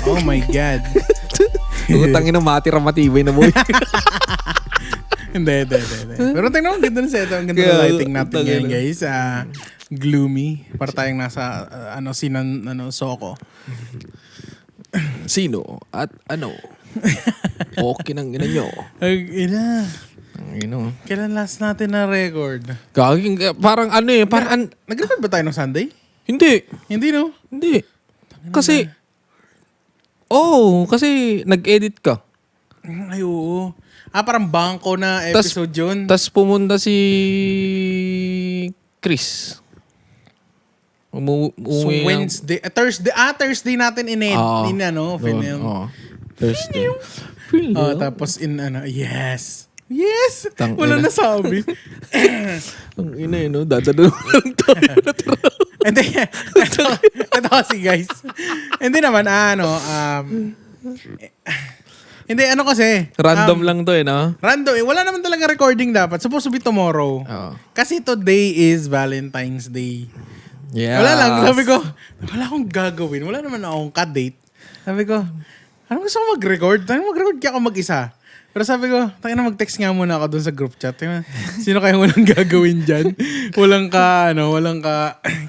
Oh my God. Utangin na matira matibay na boy. Hindi. Pero tingnan mo, ganda na setup. Ang ganda na lighting natin ngayon, guys. Gloomy. Para tayong nasa, Soko. Sino? At ano? Okay nang ina nyo. Ay, ina. Ang ino. Kailan last natin na record? Gaging, parang ano eh. Parang, Nag-record ba tayo ng Sunday? hindi. Hindi, no? Hindi. Kasi, kasi nag-edit ka. Ay, oo. Parang bangko na episode yun. Tapos pumunta si Chris. So Wednesday, Thursday natin film. Thursday. Tapos yes. Tang Wala ina. nasabi. Ang ina no, dadalo lang tayo. Hindi, ito kasi guys. Hindi naman, hindi, kasi. Random lang to no? Random, wala naman talaga recording dapat. Supposed to be tomorrow. Oo. Kasi today is Valentine's Day. Yes. Wala lang. Sabi ko, wala akong gagawin. Wala naman akong ka-date. Sabi ko, ano gusto ko mag-record? Mag-record kaya ako mag-isa. Pero sabi ko, tayo na mag-text nga muna ako dun sa group chat. Sino kayo walang gagawin dyan? Walang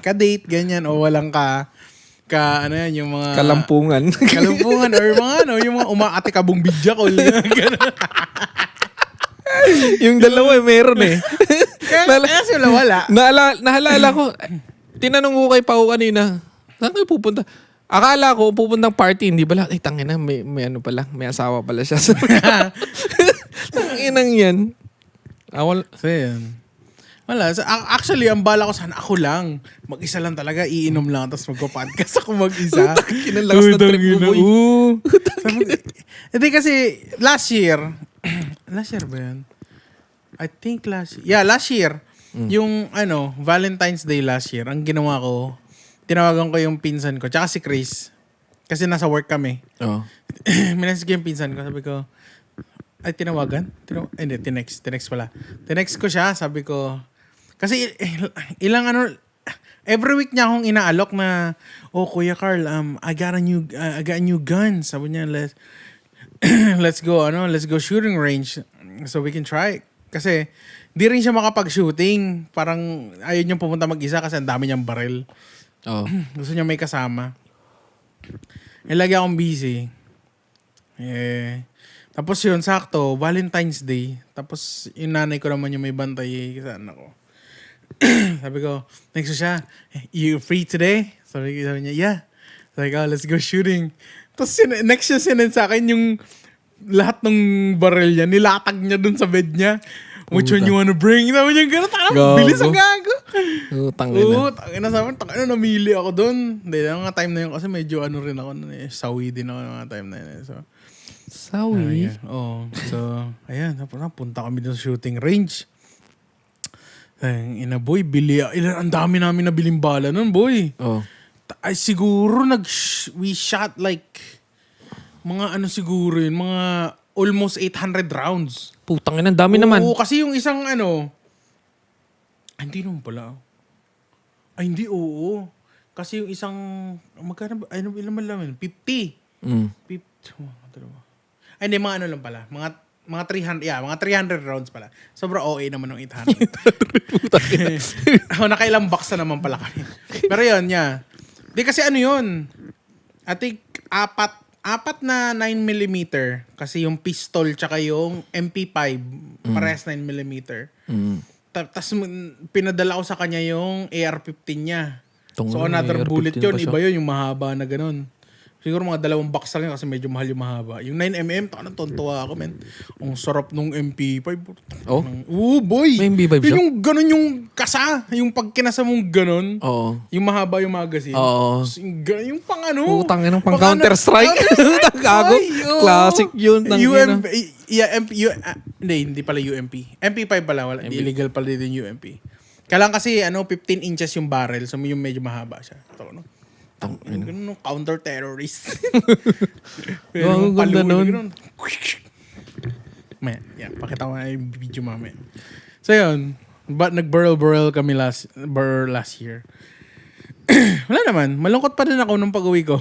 ka-date, ganyan. O walang yung mga... Kalampungan. Kalampungan or mga yung mga umaate kabong bidya ko. Yung dalawa meron eh. Kaya sila wala. Nahalala ko, tinanong ko kay Pao kanina, saan kayo pupunta? Akala ko pupuntang party, hindi pala. Ay, tangina, may ano pala, may asawa pala siya. Tanginang yan. So, yan. Wala. So, actually, ang bala ko sana ako lang. Mag-isa lang talaga, iinom lang, tapos magpo-podcast ako mag-isa. Kinalakas ng trip mo, boy. Hindi kasi, last year ba yan? I think last year, yung Valentine's Day last year, ang ginawa ko, tinawagan ko yung pinsan ko, tsaka si Chris. Kasi nasa work kami. Oh. Minasig yung pinsan ko, sabi ko, ay tinawagan? Hindi, tinext pala. Tinext ko siya, sabi ko, kasi every week niya akong inaalok na, Kuya Carl, I got a new gun. Sabi niya, let's go shooting range so we can try. Kasi, di rin siya makapag-shooting. Parang, ayaw niyang pumunta mag-isa kasi ang dami niyang baril. Oh. Gusto niya may kasama. Lagi akong busy. Tapos yun, sakto, Valentine's Day. Tapos, yung nanay ko naman yung may bantay sa anak ko. Sabi ko, next siya, you free today? Sabi niya, yeah. Sabi ko, let's go shooting. Tapos next siya sinend sa akin yung lahat ng baril niya, nilatag niya dun sa bed niya. Which one you wanna bring? Sabi niya, gano'n, bilis ang gago. Tangina sabi, namili ako dun. Hindi, nga time na yun kasi medyo rin ako, sawi din ako ng time na yun. So, sawi? Ayan, punta kami dun sa shooting range. Boy, ang dami namin nabiling bala nun, boy. Oh. Ay, siguro we shot like mga siguro yun, mga almost 800 rounds. Putang ina, dami naman. Oo, kasi yung isang hindi naman pala. Ay, hindi, oo. Kasi yung isang, magkano ba? Ilan man lang yun? 50. 50. Ay, hindi, mga lang pala. Mga 300 rounds pala. Sobrang OA naman ng 800. Nakailang box na naman pala kami. Pero yun, yeah. Di kasi yun? I think, apat na 9mm. Kasi yung pistol tsaka yung MP5, parehas 9mm. Tapos pinadala ko sa kanya yung AR-15 niya. So another bullet yun. Iba yun, yung mahaba na ganun. Siguro mga 2 box lang kasi medyo mahal yung mahaba. Yung 9mm, tontuwa ako, men. Ang sarap nung MP5. Oh? Boy! May MP5 siya? Yung ganun yung kasa. Yung pag kinasa mong ganun. Oo. Yung mahaba yung magazine. Oo. Yung pang Putang ina, pang Counter-Strike. Gago. Classic yun. UMP. Hindi pala UMP. MP5 pala. Wala. Illegal pala din yung UMP. Kailangan kasi 15 inches yung barrel. So yung medyo mahaba siya. Ito, no? Ganun, counter-terrorist. Ang ganda nun. Pakita ko na yung video mamaya. So yun, nag-burl kami last year. Wala naman, malungkot pa din ako nung pag-uwi ko.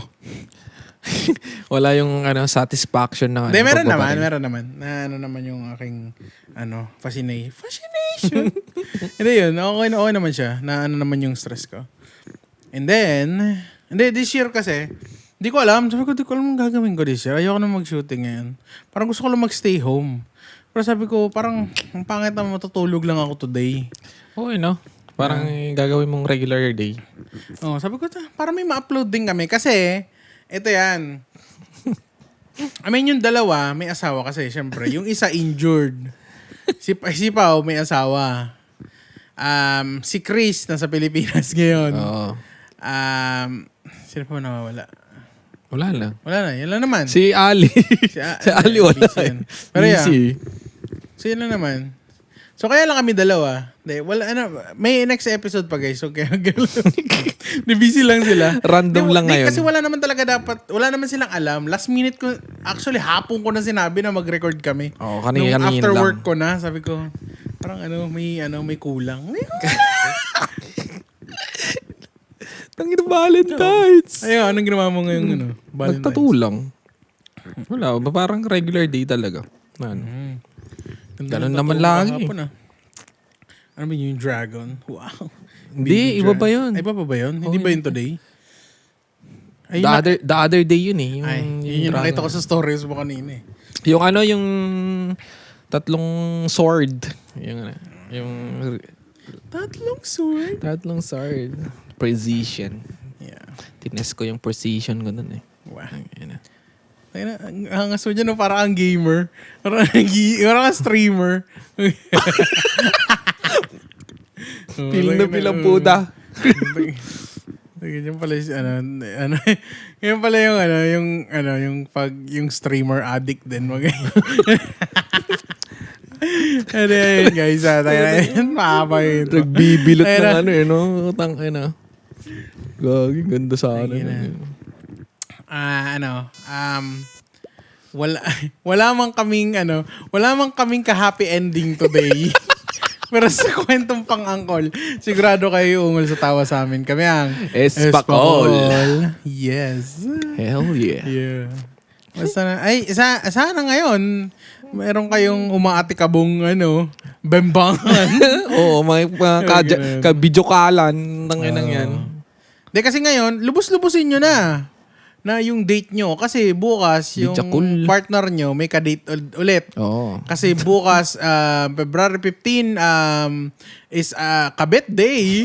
Wala yung satisfaction na Hindi, meron pagbabaril. naman. Na ano naman yung aking, fascination. Hindi yun, okay naman siya. Na ano naman yung stress ko. And then, this year kasi, di ko alam ang gagawin ko this year. Ayoko na mag-shooting ngayon. Parang gusto ko lang mag-stay home. Pero sabi ko, parang, ang pangit na matutulog lang ako today. Okay, no? Parang gagawin mong regular day. Sabi ko, para may ma-upload din kami. Kasi, ito yan. I mean, yung dalawa, may asawa kasi, syempre. Yung isa injured. Si Pao, may asawa. Si Chris, nasa Pilipinas ngayon. Oo. Sino pa nawawala? Wala lang. Wala na, yun lang naman. Si Ali. Si Ali wala. busy yan. Pero yeah, Busy. so yun lang naman. So kaya lang kami dalawa. May next episode pa guys. So kaya busy lang sila. Random lang ngayon. Kasi wala naman silang alam. Last minute ko, actually hapon ko na sinabi na mag-record kami. Oo, Nung kanina after lang. work ko na, sabi ko, parang may kulang. Tangina Valentine's. Ayun, anong ginawa mo ngayong Valentine's? Nagtatulang. Wala, parang regular day talaga. Ganun naman lagi. Ano ba yung dragon? Wow. Hindi, iba ba yun? Ay, iba pa ba yun? Hindi ba yun today? Ay, The other day yun eh. yun yung nakita ko sa stories mo kanina eh. Yung yung tatlong sword. Tatlong sword. Precision. Yeah. Tines ko yung precision ko nun eh. Wow. Yan. Ang aso dyan, parang ang gamer. Parang ang streamer. Pil ang puta. Ganyan pala yan pala yung streamer addict din. Ano yun guys, tayo na yun. Mahaba yun. Nagbibilot ng Tangina. Gagi, ganda sana. Wala man kaming ka-happy ending today. Pero sa kwentong pang-angkol, sigurado kayo ungol sa tawa sa amin. Kami ang Espakol. Yes. Hell yeah. Yeah. Basta sana ngayon, meron kayong umaatikabong bembangan. Oo, may ka-videokalan. Tanginang yan. Hindi kasi ngayon, lubos-lubusin nyo na yung date nyo. Kasi bukas, yung Bijakul. partner nyo may ka-date ulit. Oo. Kasi bukas, February 15, is kabit day.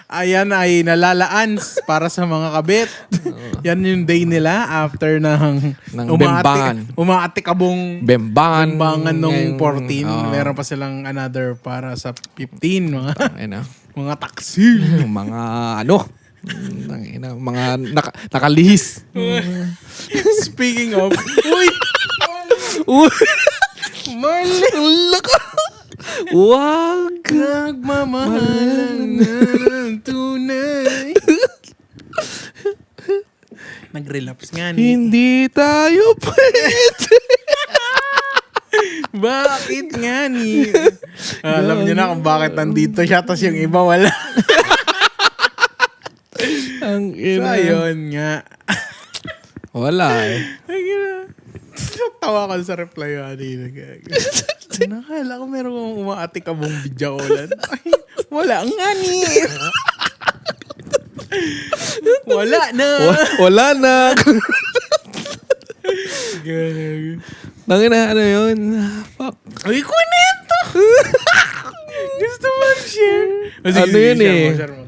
Ayan ay nalalaan para sa mga kabit. Yan yung day nila after ng umaatikabong Bembangan nung 14. Oo. Meron pa silang another para sa 15. Mga taksil. mga mga nakalihis. Speaking of, uy! Mali! Wag! Nagmamahalan na ng tunay. Nag-relapse nga ni. Hindi tayo pwede. Bakit nga ni? Alam niyo na kung bakit nandito siya tapos yung iba wala. Ang So, ina. ayun nga. Wala eh. Tawa ka sa reply kanina. Nakala ko meron kong umaatikabong bidyaolan. Ay, wala nga ni. Wala na. Wala na. Ganun. Tangina, yun? Fuck. Ay, kunento! Gusto mo share? Ano yun eh? Share mo.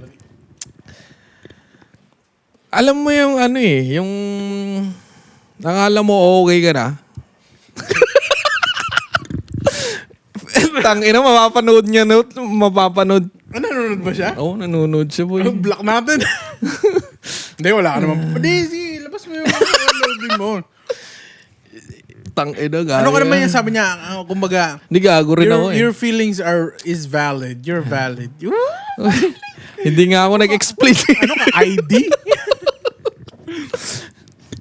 Alam mo yung yung nakala mo okay ka na. Tangina, mapapanood niya mapapanood. Nanonood ba siya? Oo, nanonood siya boy. Block natin. Hindi, wala ka naman. Hindi, labas mo yung loading mo. Tangina, gaya. Ano ka naman yan? Sabi niya, kumbaga, Hindi gago rin ako eh. your feelings is valid. You're valid. Hindi nga ako nag-explain. Ano ka, ID?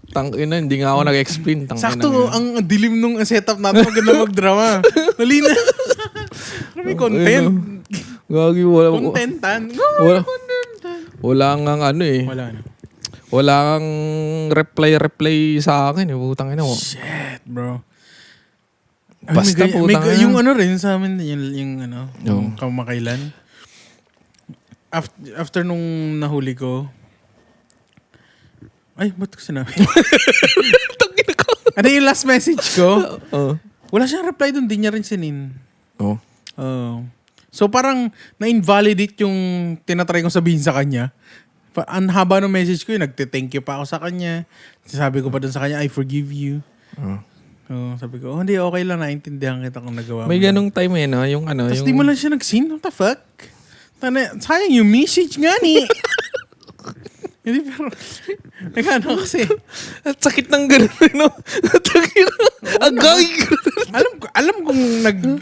Tangina, hindi nga ako nag-explain. Sakto, ang dilim nung setup natin. Maganda mag-drama. Dali na. May content. Gagi, wala. Contentan. Wala. Wala nga eh. Wala na. Wala kang reply sa akin. Putang ina mo. Shit, bro. Basta putang ina. Yung ano rin sa amin, yung ano, Oo. yung kamakailan. After nung nahuli ko, ay, ba't ko sinabi? Tangina ko. Ano yung last message ko? Oo. Wala siyang reply doon, di niya rin sinin. Oh. So parang na-invalidate yung tinatry kong sabihin sa kanya. Ang haba ng message ko, nagte-thank you pa ako sa kanya. Sabi ko pa doon sa kanya, I forgive you. Sabi ko, hindi, okay lang, naintindihan kita kung nagawa mo. May ganung time no? Yung ano, Tapos yung... di mo lang siya nag-sin. What the fuck? Sayang yung message nga ni. Hindi, pero... Nagano kasi... At sakit ng gano'n, no? Agay! alam kong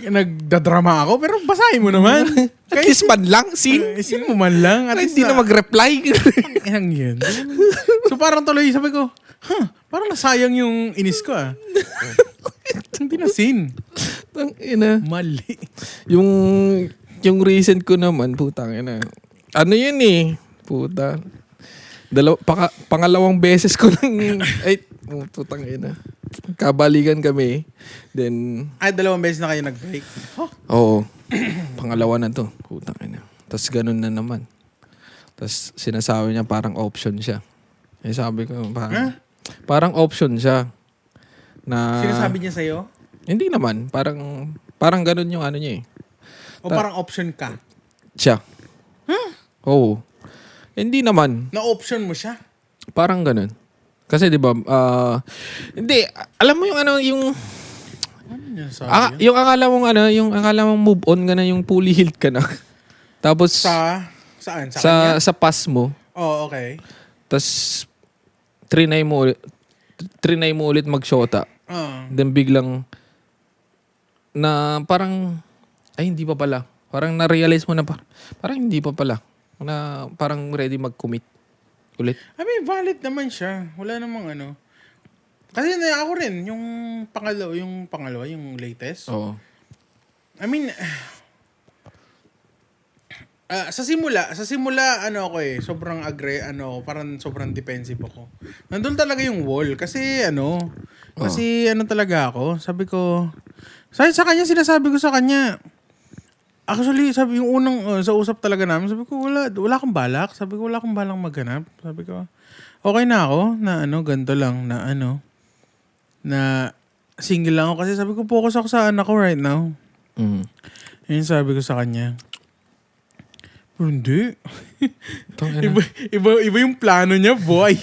nagdadrama ako, pero basahin mo naman. At least man lang, sin. Sin mo man lang. At Hindi na mag-reply. Ang yun. So parang tuloy, sabi ko, parang nasayang yung inis ko Hindi na sin. Ina. Mali. Yung recent ko naman, putang ina. Ano yun puta. Pangalawang beses ko lang, putang ina. Kabaligan kami. Then, Dalawang beses na kayo nag-break. oo. Pangalawa na to. Putang ina. Tapos ganun na naman. Tapos sinasabi niya parang option siya. Sabi ko, parang option siya. Na, Sinasabi niya sa'yo? Hindi naman. Parang ganun yung ano niya O parang option ka? Siya. Oo. Hindi naman. Na-option mo siya? Parang ganun. Kasi 'di ba, hindi alam mo yung ano yung Ano niya sabi? yung akala mong move on ka na, yung fully healed ka na. Tapos Saan? Sa kanya? sa past mo. Oh, okay. Tapos trinay mo ulit mag-shota. Then biglang na parang ay hindi pa pala. Parang na-realize mo na parang hindi pa pala. Na parang ready mag-commit ulit. I mean, valid naman siya. Wala namang ano. Kasi ako rin, yung pangalawa, yung latest. Oo. I mean, sa simula, ako sobrang parang sobrang defensive ako. Nandun talaga yung wall. Kasi talaga ako. Sabi ko, sa kanya, sinasabi ko sa kanya, actually, sabi yung unang sa usap talaga namin, sabi ko, wala kang balak. Sabi ko, wala akong balak maghanap. Sabi ko, okay na ako na ganito lang, na single lang ako. Kasi sabi ko, focus ako sa anak ko right now. Yun sabi ko sa kanya. Pero hindi. iba yung plano niya, boy.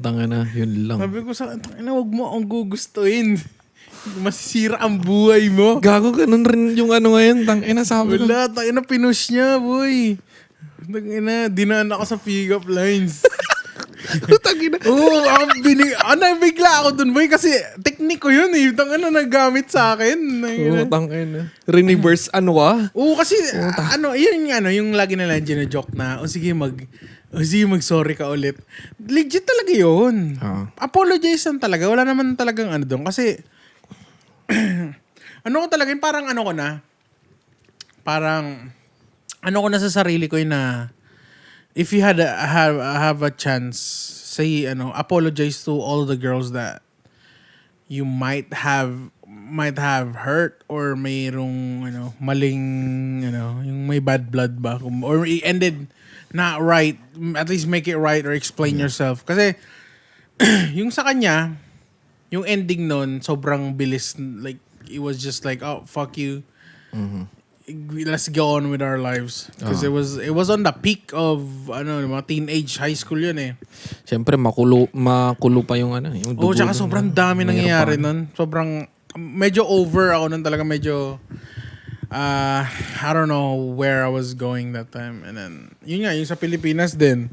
Tanga na, yun lang. Sabi ko sa kanya, wag mo akong gugustuhin. Masisira ang buhay mo. Gago, ganun rin yung ano ngayon. Tangina, sabi ko. Wala, tangina, pinush niya, boy. Tangina, dinaan ako sa pick-up lines. Tangina. Oo, bigla ako dun, boy, kasi technique ko yun Tangina, nagamit sa akin. Tangina. Reverse Oo, kasi, yung lagi na lang gina-joke na, sige, mag-sorry ka ulit. Legit talaga yun. Apologize lang talaga. Wala naman talagang doon. Kasi, parang sa sarili ko na if you have a chance, say apologize to all the girls that you might have hurt or mayroong maling yung may bad blood ba or it ended not right, at least make it right or explain yourself kasi yung sa kanya yung ending nun, sobrang bilis. Like, it was just like, oh, fuck you. Let's go on with our lives. Because it was on the peak of, mga teenage high school yun Siyempre, makulo pa yung yung dugo. tsaka sobrang dami nangyayari nun. Sobrang, medyo over ako nun talaga. Medyo, I don't know where I was going that time. And then, yun nga, yung sa Pilipinas din.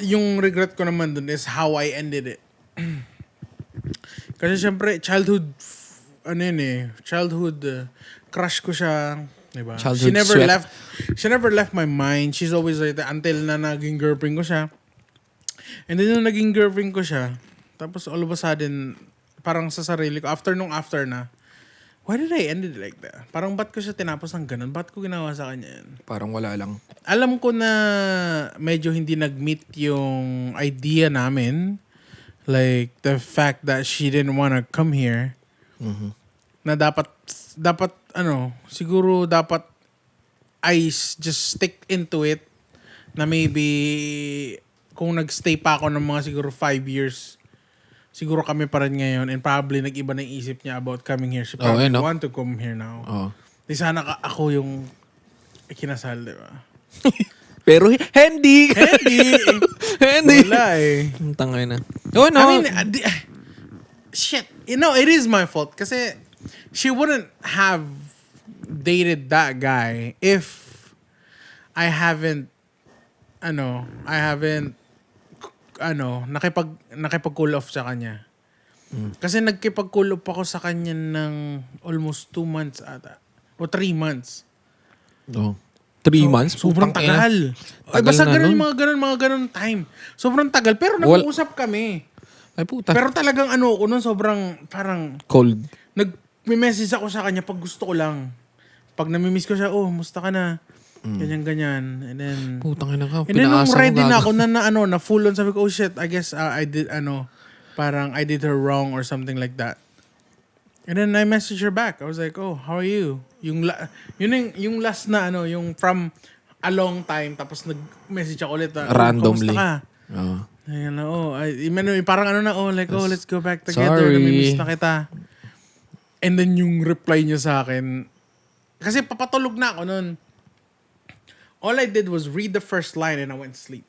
Yung regret ko naman dun is how I ended it. Kasi syempre, childhood crush ko siya, diba? Childhood She never left my mind. She's always like that until na naging girlfriend ko siya. And then nung naging girlfriend ko siya, tapos all of a sudden, parang sa sarili ko, after na, why did I end it like that? Parang ba't ko siya tinapos ng ganun? Ba't ko ginawa sa kanya yan? Parang wala lang. Alam ko na medyo hindi nag-meet yung idea namin. Like, the fact that she didn't wanna come here. Na dapat, siguro dapat I just stick into it. Na maybe, kung nagstay pa ako ng mga siguro 5 years, siguro kami pa rin ngayon, and probably nag-iba na yung isip niya about coming here. She probably want to come here now. Di sana ako yung kinasal, di ba? Pero hindi. Hindi. Wala eh. Tangay na. Oh, no. I mean, shit. You know, it is my fault. Kasi she wouldn't have dated that guy if I haven't nakipag-cool off sa kanya. Kasi nagkipag-cool off ako sa kanya ng almost 2 months ata. O 3 months. 3 months? Sobrang tagal. Basta ganun, mga ganun time. Sobrang tagal. Pero nag-uusap kami. Ay puta. Pero talagang ko nun, sobrang parang... Cold. Nag-message ako sa kanya pag gusto ko lang. Pag namimiss ko siya, musta ka na? Ganyan. And then... Putang ina ka. And then nung ready na ako na full on, sabi ko, oh shit, I guess I did, parang I did her wrong or something like that. And then I messaged her back. I was like, oh, how are you? Yung last na, yung from a long time, tapos nag-message ako ulit. Randomly. Kamusta ka? Ayun na, parang let's go back together. Sorry. Namimiss na kita. And then yung reply niya sa akin, kasi papatulog na ako nun. All I did was read the first line and I went to sleep.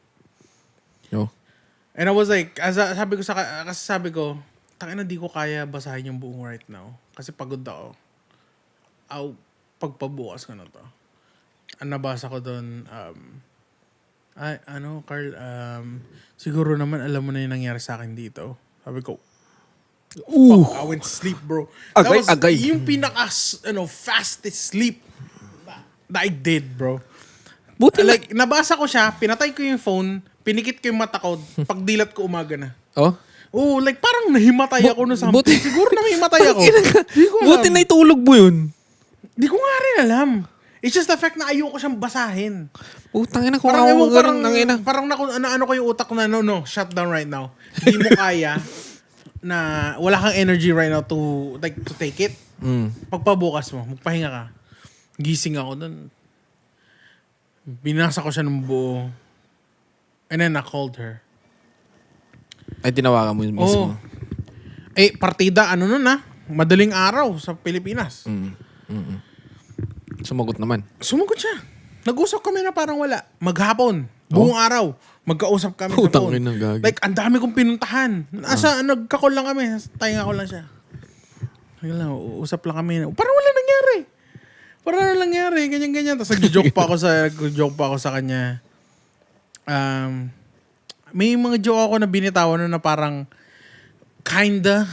And I was like, sabi ko, tangina, di ko kaya basahin yung buong right now. Kasi pagod ako. Pagpabukas ko na to. Ang nabasa ko doon, Carl, siguro naman alam mo na yung nangyari sa akin dito. Sabi ko, fuck, I went to sleep, bro. That was yung fastest sleep that I did, bro. Buti like, nabasa ko siya, pinatay ko yung phone, pinikit ko yung mata ko, pagdilat ko umaga na. Like parang nahimatay ako na something. Siguro na nahimatay ako. Buti na itulog mo yun. Di ko nga rin alam. It's just the fact na ayoko siyang basahin. Tangina ko. Parang ko yung utak ko na, no, shut down right now. Hindi mo kaya na wala kang energy right now to take it. Pagpabukas mo, magpahinga ka. Gising ako dun. Binasa ko siya ng buo. And then I called her. Ay, tinawagan mo yun mismo. Partida, madaling araw sa Pilipinas. Sumagot naman. Sumagot siya. Nag-usap kami na parang wala. Maghapon. Buong araw. Magkausap kami sa phone. Like, ang dami kong pinuntahan. Nagkakol lang kami. Tayo ko lang siya. Usap lang kami. Parang wala nangyari. Ganyan. Tapos nag-joke pa ako sa kanya. May mga joke ako na binitawan na parang kinda.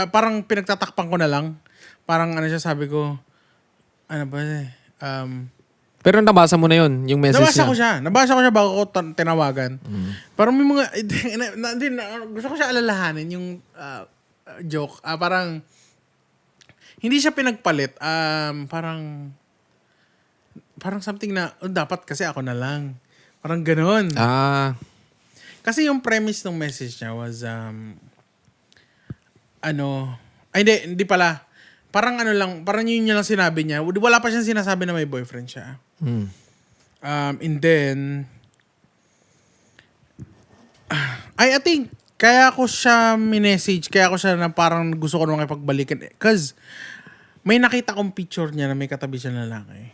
Parang pinagtatakpan ko na lang. Parang sabi ko, pero nabasa mo na yun, yung message niya. Nabasa ko siya bago ko tinawagan. Parang may mga, gusto ko siya alalahanin yung joke. Parang, hindi siya pinagpalit. Parang something na, dapat kasi ako na lang. Parang ganun. Kasi yung premise ng message niya was, hindi pala. Parang parang yun lang sinabi niya. Wala pa siyang sinasabi na may boyfriend siya. And then, I think, kaya ako siya minessage, kaya ako siya na parang gusto ko nung ipagbalikan. Because, may nakita kong picture niya na may katabi siya na lalaki.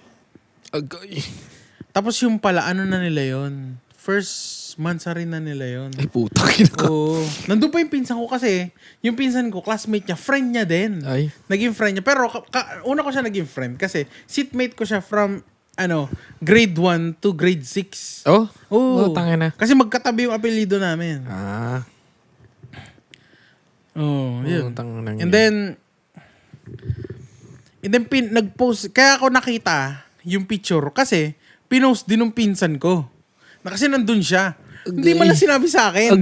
Tapos yung pala, na nila yun? First mansarin na nila yun. Ay puta. Nandun pa yung pinsan ko kasi, yung pinsan ko, classmate niya, friend niya din. Naging friend niya. Pero una ko siya naging friend kasi seatmate ko siya from grade 1 to grade 6. Tangin na. Kasi magkatabi yung apelyido namin. Yun. And then nag-post, kaya ako nakita yung picture kasi pinost din ng pinsan ko. Na kasi nandun siya. Hindi man lang sinabi sa akin.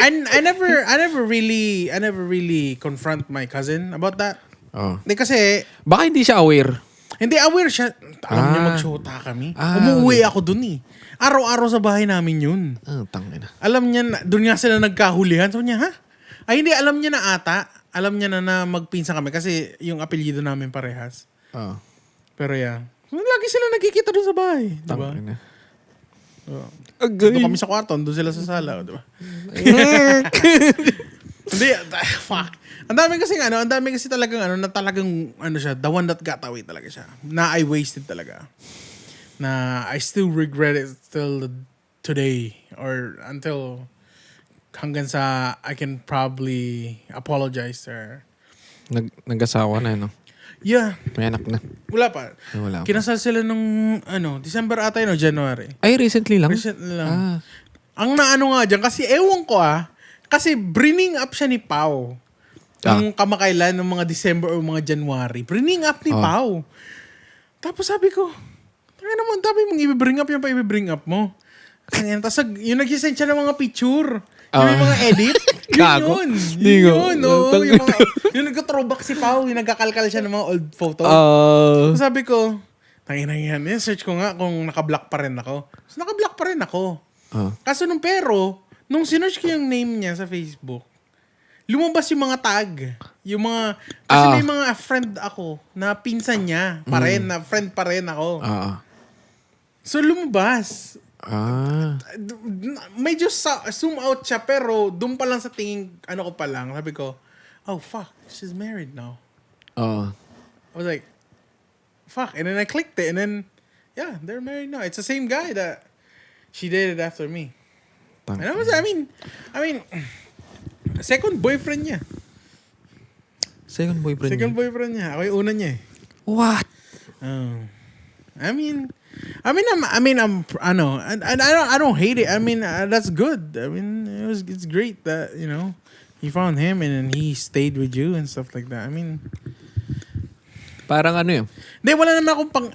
I never really confront my cousin about that. Oh. Hindi kasi, Baka hindi siya aware. hindi aware siya. Alam niya mag-shota kami. Umuwi ako dun eh. Araw-araw sa bahay namin yun. Tangina. Alam niya na, doon nga sila nagkahulihan. Sabi niya, ha? Ay hindi, alam niya na ata. Alam niya na magpinsan kami kasi yung apelyido namin parehas. Oh. Pero yeah. Lagi sila nagkikita doon sa bahay. Diba? Tangina. Doon kami sa kwarto, doon sila sa sala. Diba? Hindi, fuck. Ang dami kasi talagang siya, the one that got away talaga siya. Na I wasted talaga. Na I still regret it till today or until hanggang sa I can probably apologize to her. Nag-asawa na, no? Yeah. May anak na. Wala pa. Wala pa. Kinasal sila nung December ata yun o January. Ay, recently lang? Recently lang. Ang naano nga dyan, kasi ewan ko kasi bringing up siya ni Pao. Nung kamakailan, ng mga December o mga January. Bringing up ni Pao. Tapos sabi ko, tanga naman, dami mong i-bring up, yung pa i-bring up mo. Tapos yung nag-send siya ng mga picture. Yung mga edit. Gago. Yun. Yung nag-throwback si Pao, yung nagkakalkal siya ng mga old photo. Sabi ko, tangina yan. Search ko nga kung naka-block pa rin ako. So, naka-block pa rin ako. Kaso nung sinearch ko yung name niya sa Facebook, lumabas yung mga tag. Yung mga, kasi may mga friend ako na pinsan niya pa rin, na friend pa rin ako. So lumabas. Medyo zoom out siya, pero doon pa lang sa tingin, ko pa lang, sabi ko, oh fuck, she's married now. I was like, fuck. And then I clicked it, and then, yeah, they're married now. It's the same guy that she dated after me. And I mean, second boyfriend niya. Second boyfriend niya. Ako yung una niya eh. What? I don't hate it. I mean, that's good. I mean, it's great that, you found him and then he stayed with you and stuff like that. I mean, parang yun? Hindi, wala naman akong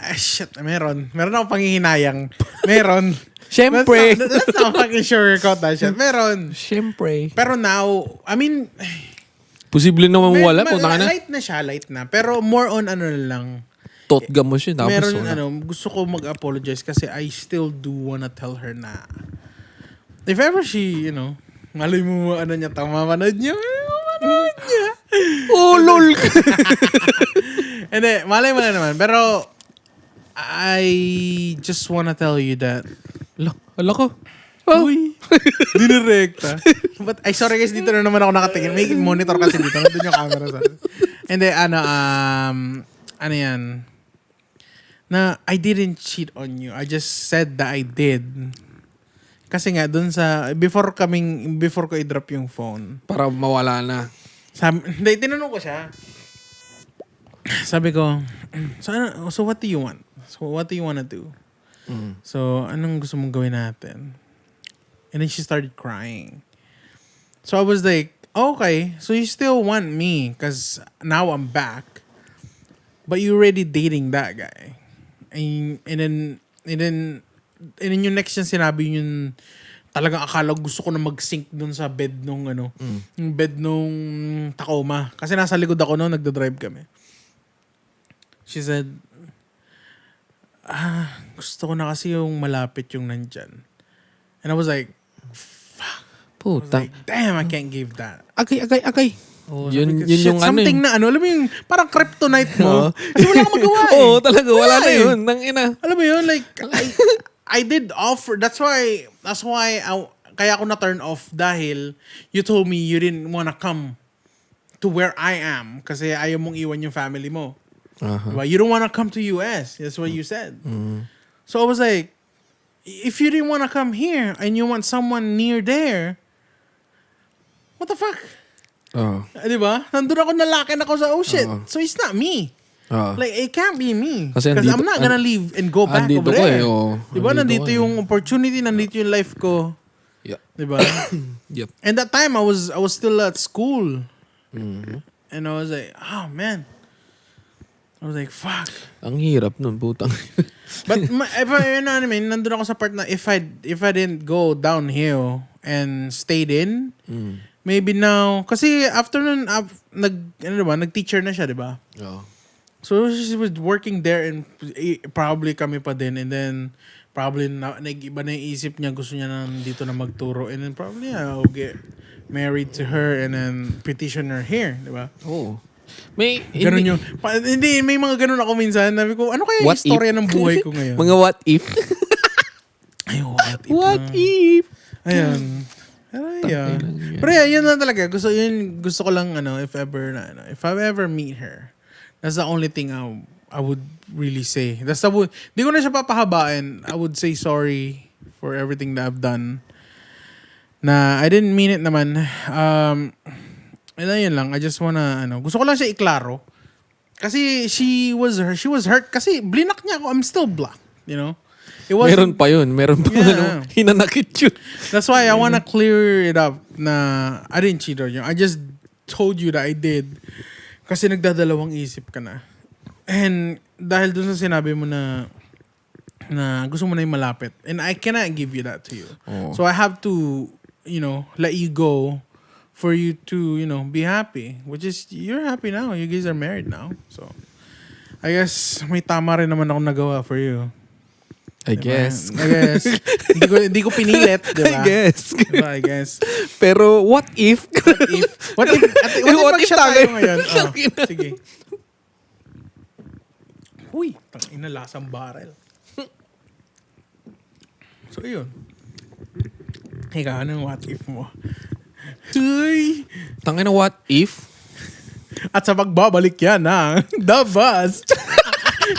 meron akong panghihinayang. Meron. Siyempre. That's not fucking sugarcoat that shit. Meron. Siyempre. Pero now, I mean, posible naman wala. Light na. Pero more on lang. Totga mo siya. Meron gusto ko mag-apologize kasi I still do wanna tell her na if ever she, malay mo niya, mamanood niya. Oh, lol. Hindi, malay mo na naman. Pero, I just wanna tell you that, Ala ko. uy, dinirekta. But, sorry guys, dito na naman ako nakatingin. May monitor kasi dito. Nandun yung camera sa akin. Hindi, yan? Na, I didn't cheat on you. I just said that I did. Kasi nga, dun sa, before ko i-drop yung phone. Para mawala na. Hindi, tinanong ko siya. Sabi ko, so what do you want? So what do you wanna do? So, anong gusto mong gawin natin? And then she started crying. So I was like, okay, so you still want me because now I'm back. But you're already dating that guy. And then yung next yung sinabi yun, talagang akala gusto ko na mag-sink dun sa bed nung yung bed nung Tacoma. Kasi nasa likod ako noon, nagda-drive kami. She said, gusto ko na kasi yung malapit yung nandyan. And I was like, fuck. Puta. Like, damn, I can't give that. Agay. Oh, yun shit, yung something na alam mo yung parang kryptonite mo. Kasi wala kang magawa eh. Oo, talaga. Wala na yun. Nang ina. Alam mo yun, like, I did offer. That's why kaya ako na turn off dahil you told me you didn't wanna come to where I am kasi ayaw mong iwan yung family mo. Diba? You don't wanna come to US. That's what you said. So I was like, if you didn't wanna come here and you want someone near there, what the fuck? Diba? Nandun ako, nalakin ako sa, oh shit. So it's not me. Like, it can't be me. Because I'm not gonna leave and go back over there. Diba? Nandito yung opportunity, nandito yung life ko. Yeah. Diba? Yep. And that time, I was still at school. And I was like, oh man. I was like, fuck. Ang hirap nun, putang. But if I, nandun ako sa part na if I didn't go downhill and stayed in, maybe now, kasi after nun, nag-teacher na siya, di ba? Oo. So she was working there and probably kami pa din, and then probably nag-iba na yung isip niya, gusto niya na dito na magturo, and then probably I'll get married to her and then petition her here, di ba? Oo. May Ganun yung, hindi, may mga ganun ako minsan. Sabi ko, ano kaya yung What istorya if? ng buhay ko ngayon? Mga what if? Ay, what if? What na. if? Ayan. Ayan. Pero yun lang talaga. Gusto ko lang, if I ever meet her, that's the only thing I would really say. Di ko na siya papahabain. I would say sorry for everything that I've done. Na I didn't mean it naman. And ayun lang, I just wanna, gusto ko lang siya iklaro. Kasi she was hurt. Kasi blinak niya ako, I'm still black, you know? It wasn't, Meron pa yun. Meron pa hinanakit yun. that's why I wanna clear it up na I didn't cheat on you. I just told you that I did. Kasi nagdadalawang isip ka na. And dahil dun sa sinabi mo na gusto mo na yung malapit. And I cannot give you that to you. Oh. So I have to, let you go for you to, be happy. Which is, you're happy now. You guys are married now. So, I guess, may tama rin naman ako nagawa for you. I guess. Hindi ko pinilit, di ba? I guess. Diba, I guess. Pero what if? What if mag-shot tayo ngayon? Oh, sige. Uy, tangina, lasang barrel. So, yun. Ikaw, anong what if mo? Uy! Tangina, what if? At sa pagbabalik yan, ha? The Buzz!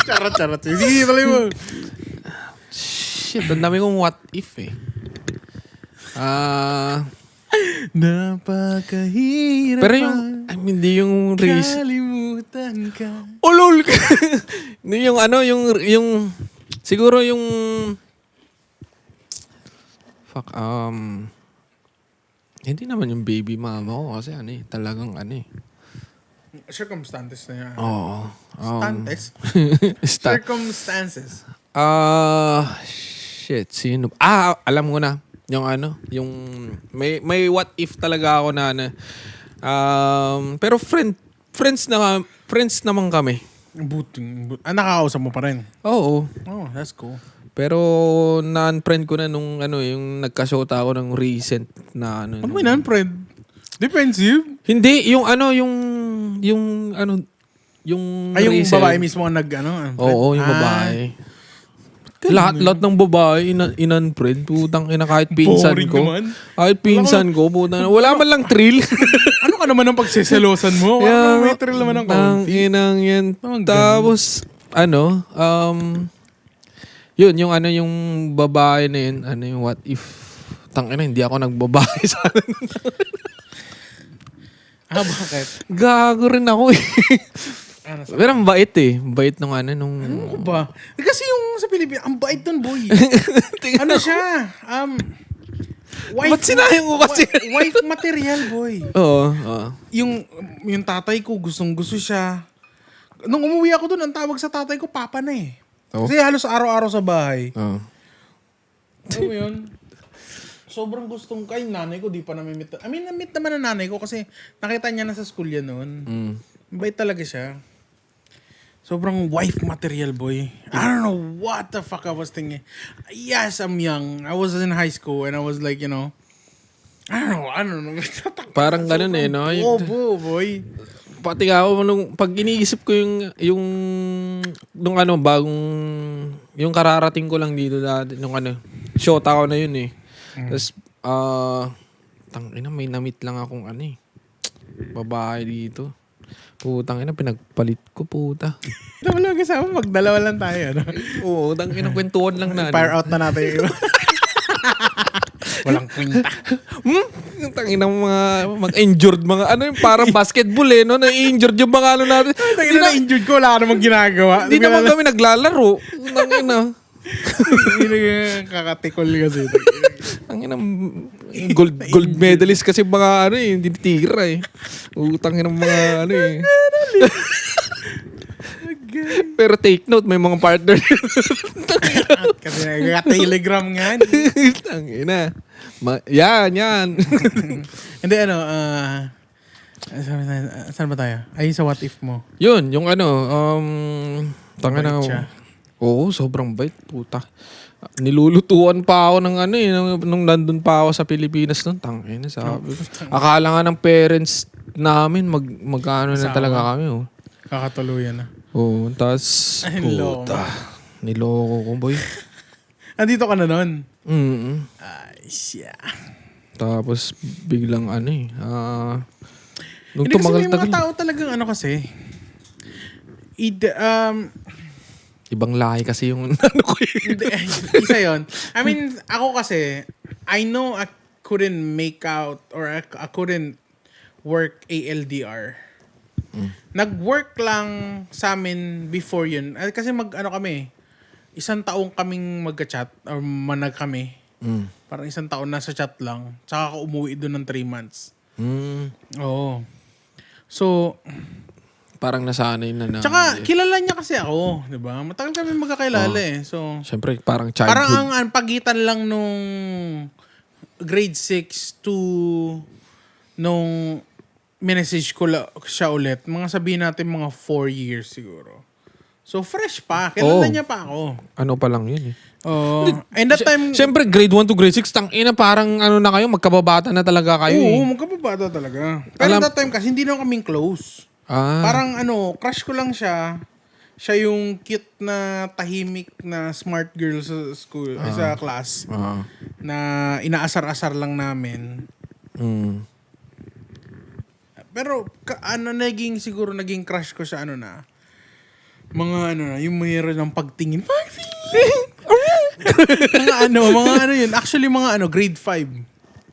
Charot. Sige, tuloy mo. Shit, ang dami kong what if eh. Napakahirap. Pero hindi yung reason. Kalimutan ka. Ulol! Hindi yung siguro yung hindi naman yung baby mama ko kasi talagang Circumstances na yan. Oo. Circumstances. Shit, sino? Alam ko na. Yung may what if talaga ako na pero friends naman kami. Nakakausap mo pa rin? Oo. Oh, that's cool. Pero na-unfriend ko na nung yung nagka-shota ako ng recent na Ano mo in-unfriend? Defensive? Hindi, yung Ay, yung recent. babae mismo ang unfriend? Oo, yung babae. Lahat ng babae in-unfriend. Putang ina, kahit pinsan Boring ko. naman. Kahit pinsan ko, putang wala man lang thrill. Ano ka naman ang pagsiselosan mo? Yeah, May thrill naman ang Ang konti. inang yan. Ang Tapos, yun, yung babae na yun, yung what if, tangina, hindi ako nagbabae sa akin. Bakit? Gago rin ako eh. Pero ang bait eh. Bait nung Ano ko ba? Kasi yung sa Pilipinas, ang bait dun, boy. Siya? Ba't sinayang ko kasi? Wife material, boy. Oo. Yung tatay ko, gustong-gusto siya. Nung umuwi ako dun, ang tawag sa tatay ko, papa na eh. Oh. Kasi halos araw-araw sa bahay. Oo. Ano mo yun? Sobrang gustong kay nanay ko, di pa namimit. I mean, namit naman ang nanay ko kasi nakita niya na sa school yan noon. Bait talaga siya. Sobrang wife material, boy. I don't know what the fuck I was thinking. Yes, I'm young. I was in high school and I was like, I don't know. Parang ganun eh, no? Opo, boy. Pati ako, pag iniisip ko nung bagong, yung kararating ko lang dito dati, nung shota ko na yun eh. Tapos, tangina, may namit lang akong babae dito. Putang ina, pinagpalit ko, puta. Wala kasama, magdalawa lang tayo, no? Oo, tangina, kwentuhan lang na. Fire out na natin yung iba. Walang kwenta. Tangina mag-injured parang basketball eh, no? Na-injured yung mga natin. Tangina na-injured ko, wala ka namang ginagawa. Hindi naman kami naglalaro. Tangina. Hindi kakatikol kasi. Gold medalist kasi mga hindi tira eh. Utangin ng mga Pero take note, may mga partner. Kasi nag-telegram nga. Tangina. Yan. Hindi, saan ba tayo? Ay, sa what if mo. Yun, yung tanga na. Bait siya. Oo, sobrang bait, puta. Nilulutuan pa ako ng nung nandun pa ako sa Pilipinas nun. Tangina, sabi ko. Akala nga ng parents namin magkano na Asawa. talaga kami. Oh. Kakatuluyan na. Oo, tas Ay, niloko puta. Niloko ko, boy. Andito ka na nun. Mm-hmm. Ay, siya. Tapos biglang nung Hindi kasi may tumagal-tagal. mga tao talagang kasi. Ibang lahi kasi yung ano ko yun. Hindi, isa yun. I mean, ako kasi, I know I couldn't make out or I couldn't work ALDR. Nag-work lang sa amin before yun. Kasi kami, isang taong kaming magka-chat or manag kami. Parang isang taon na sa chat lang. Tsaka ako umuwi doon ng 3 months. Oo. So, Parang nasanay na. tsaka kilala niya kasi ako, 'di ba? Matagal kami magkakilala eh. So, Siyempre, parang childhood. parang ang pagitan lang nung grade 6 to nung minessage ko siya ulit. Mga sabihin natin mga 4 years siguro. So, fresh pa. Kilala niya pa ako. Ano pa lang yun eh. And that time, Siyempre, grade 1 to grade 6, tangina, parang na kayo, magkababata na talaga kayo oo, eh. magkababata talaga. Pero that time kasi hindi na kaming close. Parang crush ko lang siya. Siya yung cute na tahimik na smart girl sa school, sa class. Na inaasar-asar lang namin. Pero siguro naging crush ko sa mga yung mayroon ng pagtingin. mga yun. Actually, grade 5.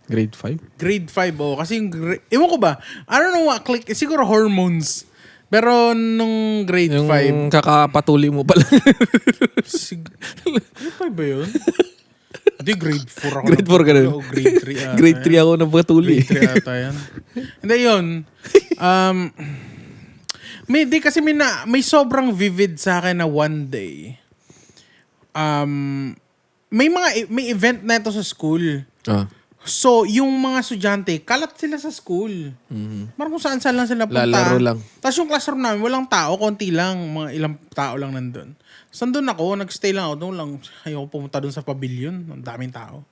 Grade 5? Grade 5, kasi yung ewan ko ba, I don't know what click, siguro hormones. Pero nung grade 5. Yung kakapatuli mo pala. Grade 5 ba yun? Hindi, grade 4 ako. Grade 4 ka rin. Grade 3 ata. Grade 3 ako na patuli. Grade 3 ata yan. Hindi yun. Kasi may sobrang vivid sa akin na one day. May event na ito sa school. So, yung mga estudyante, kalat sila sa school. Parang kung saan lang sila punta. Lalaro lang. Tapos yung classroom namin, walang tao, konti lang. Mga ilang tao lang nandun. So, doon ako, nagstay lang ako. Doon lang, ayoko pumunta doon sa pavilion. Ang daming tao.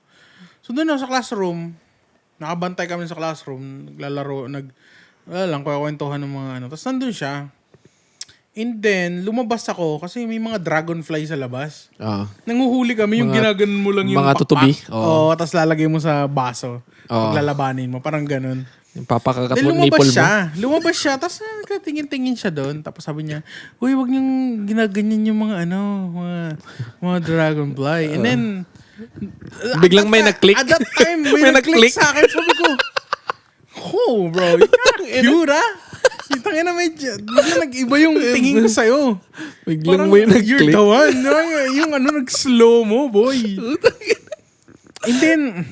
So, doon ako sa classroom. Nakabantay kami sa classroom. Naglalaro, wala lang, kwentuhan ng mga Tapos nandun siya. And then, lumabas ako kasi may mga dragonfly sa labas. Nanguhuli kami, yung ginaganon mo lang yung mga pakpak. tutubi. Oo, tapos lalagay mo sa baso. Paglalabanin mo, parang ganun. Yung papakakat Then mo nipple mo. Lumabas siya, tapos tingin-tingin siya doon. Tapos sabi niya, uy, wag niyong ginaganyan yung mga dragonfly. And then, biglang may nag-click. At that time, may nag-click sa akin. Sabi ko, bro, cute Tangina biglang nag-iba yung tingin ko sa'yo. Biglang Parang, may nag-click. You're the one. Yung nag-slow mo, boy. And then,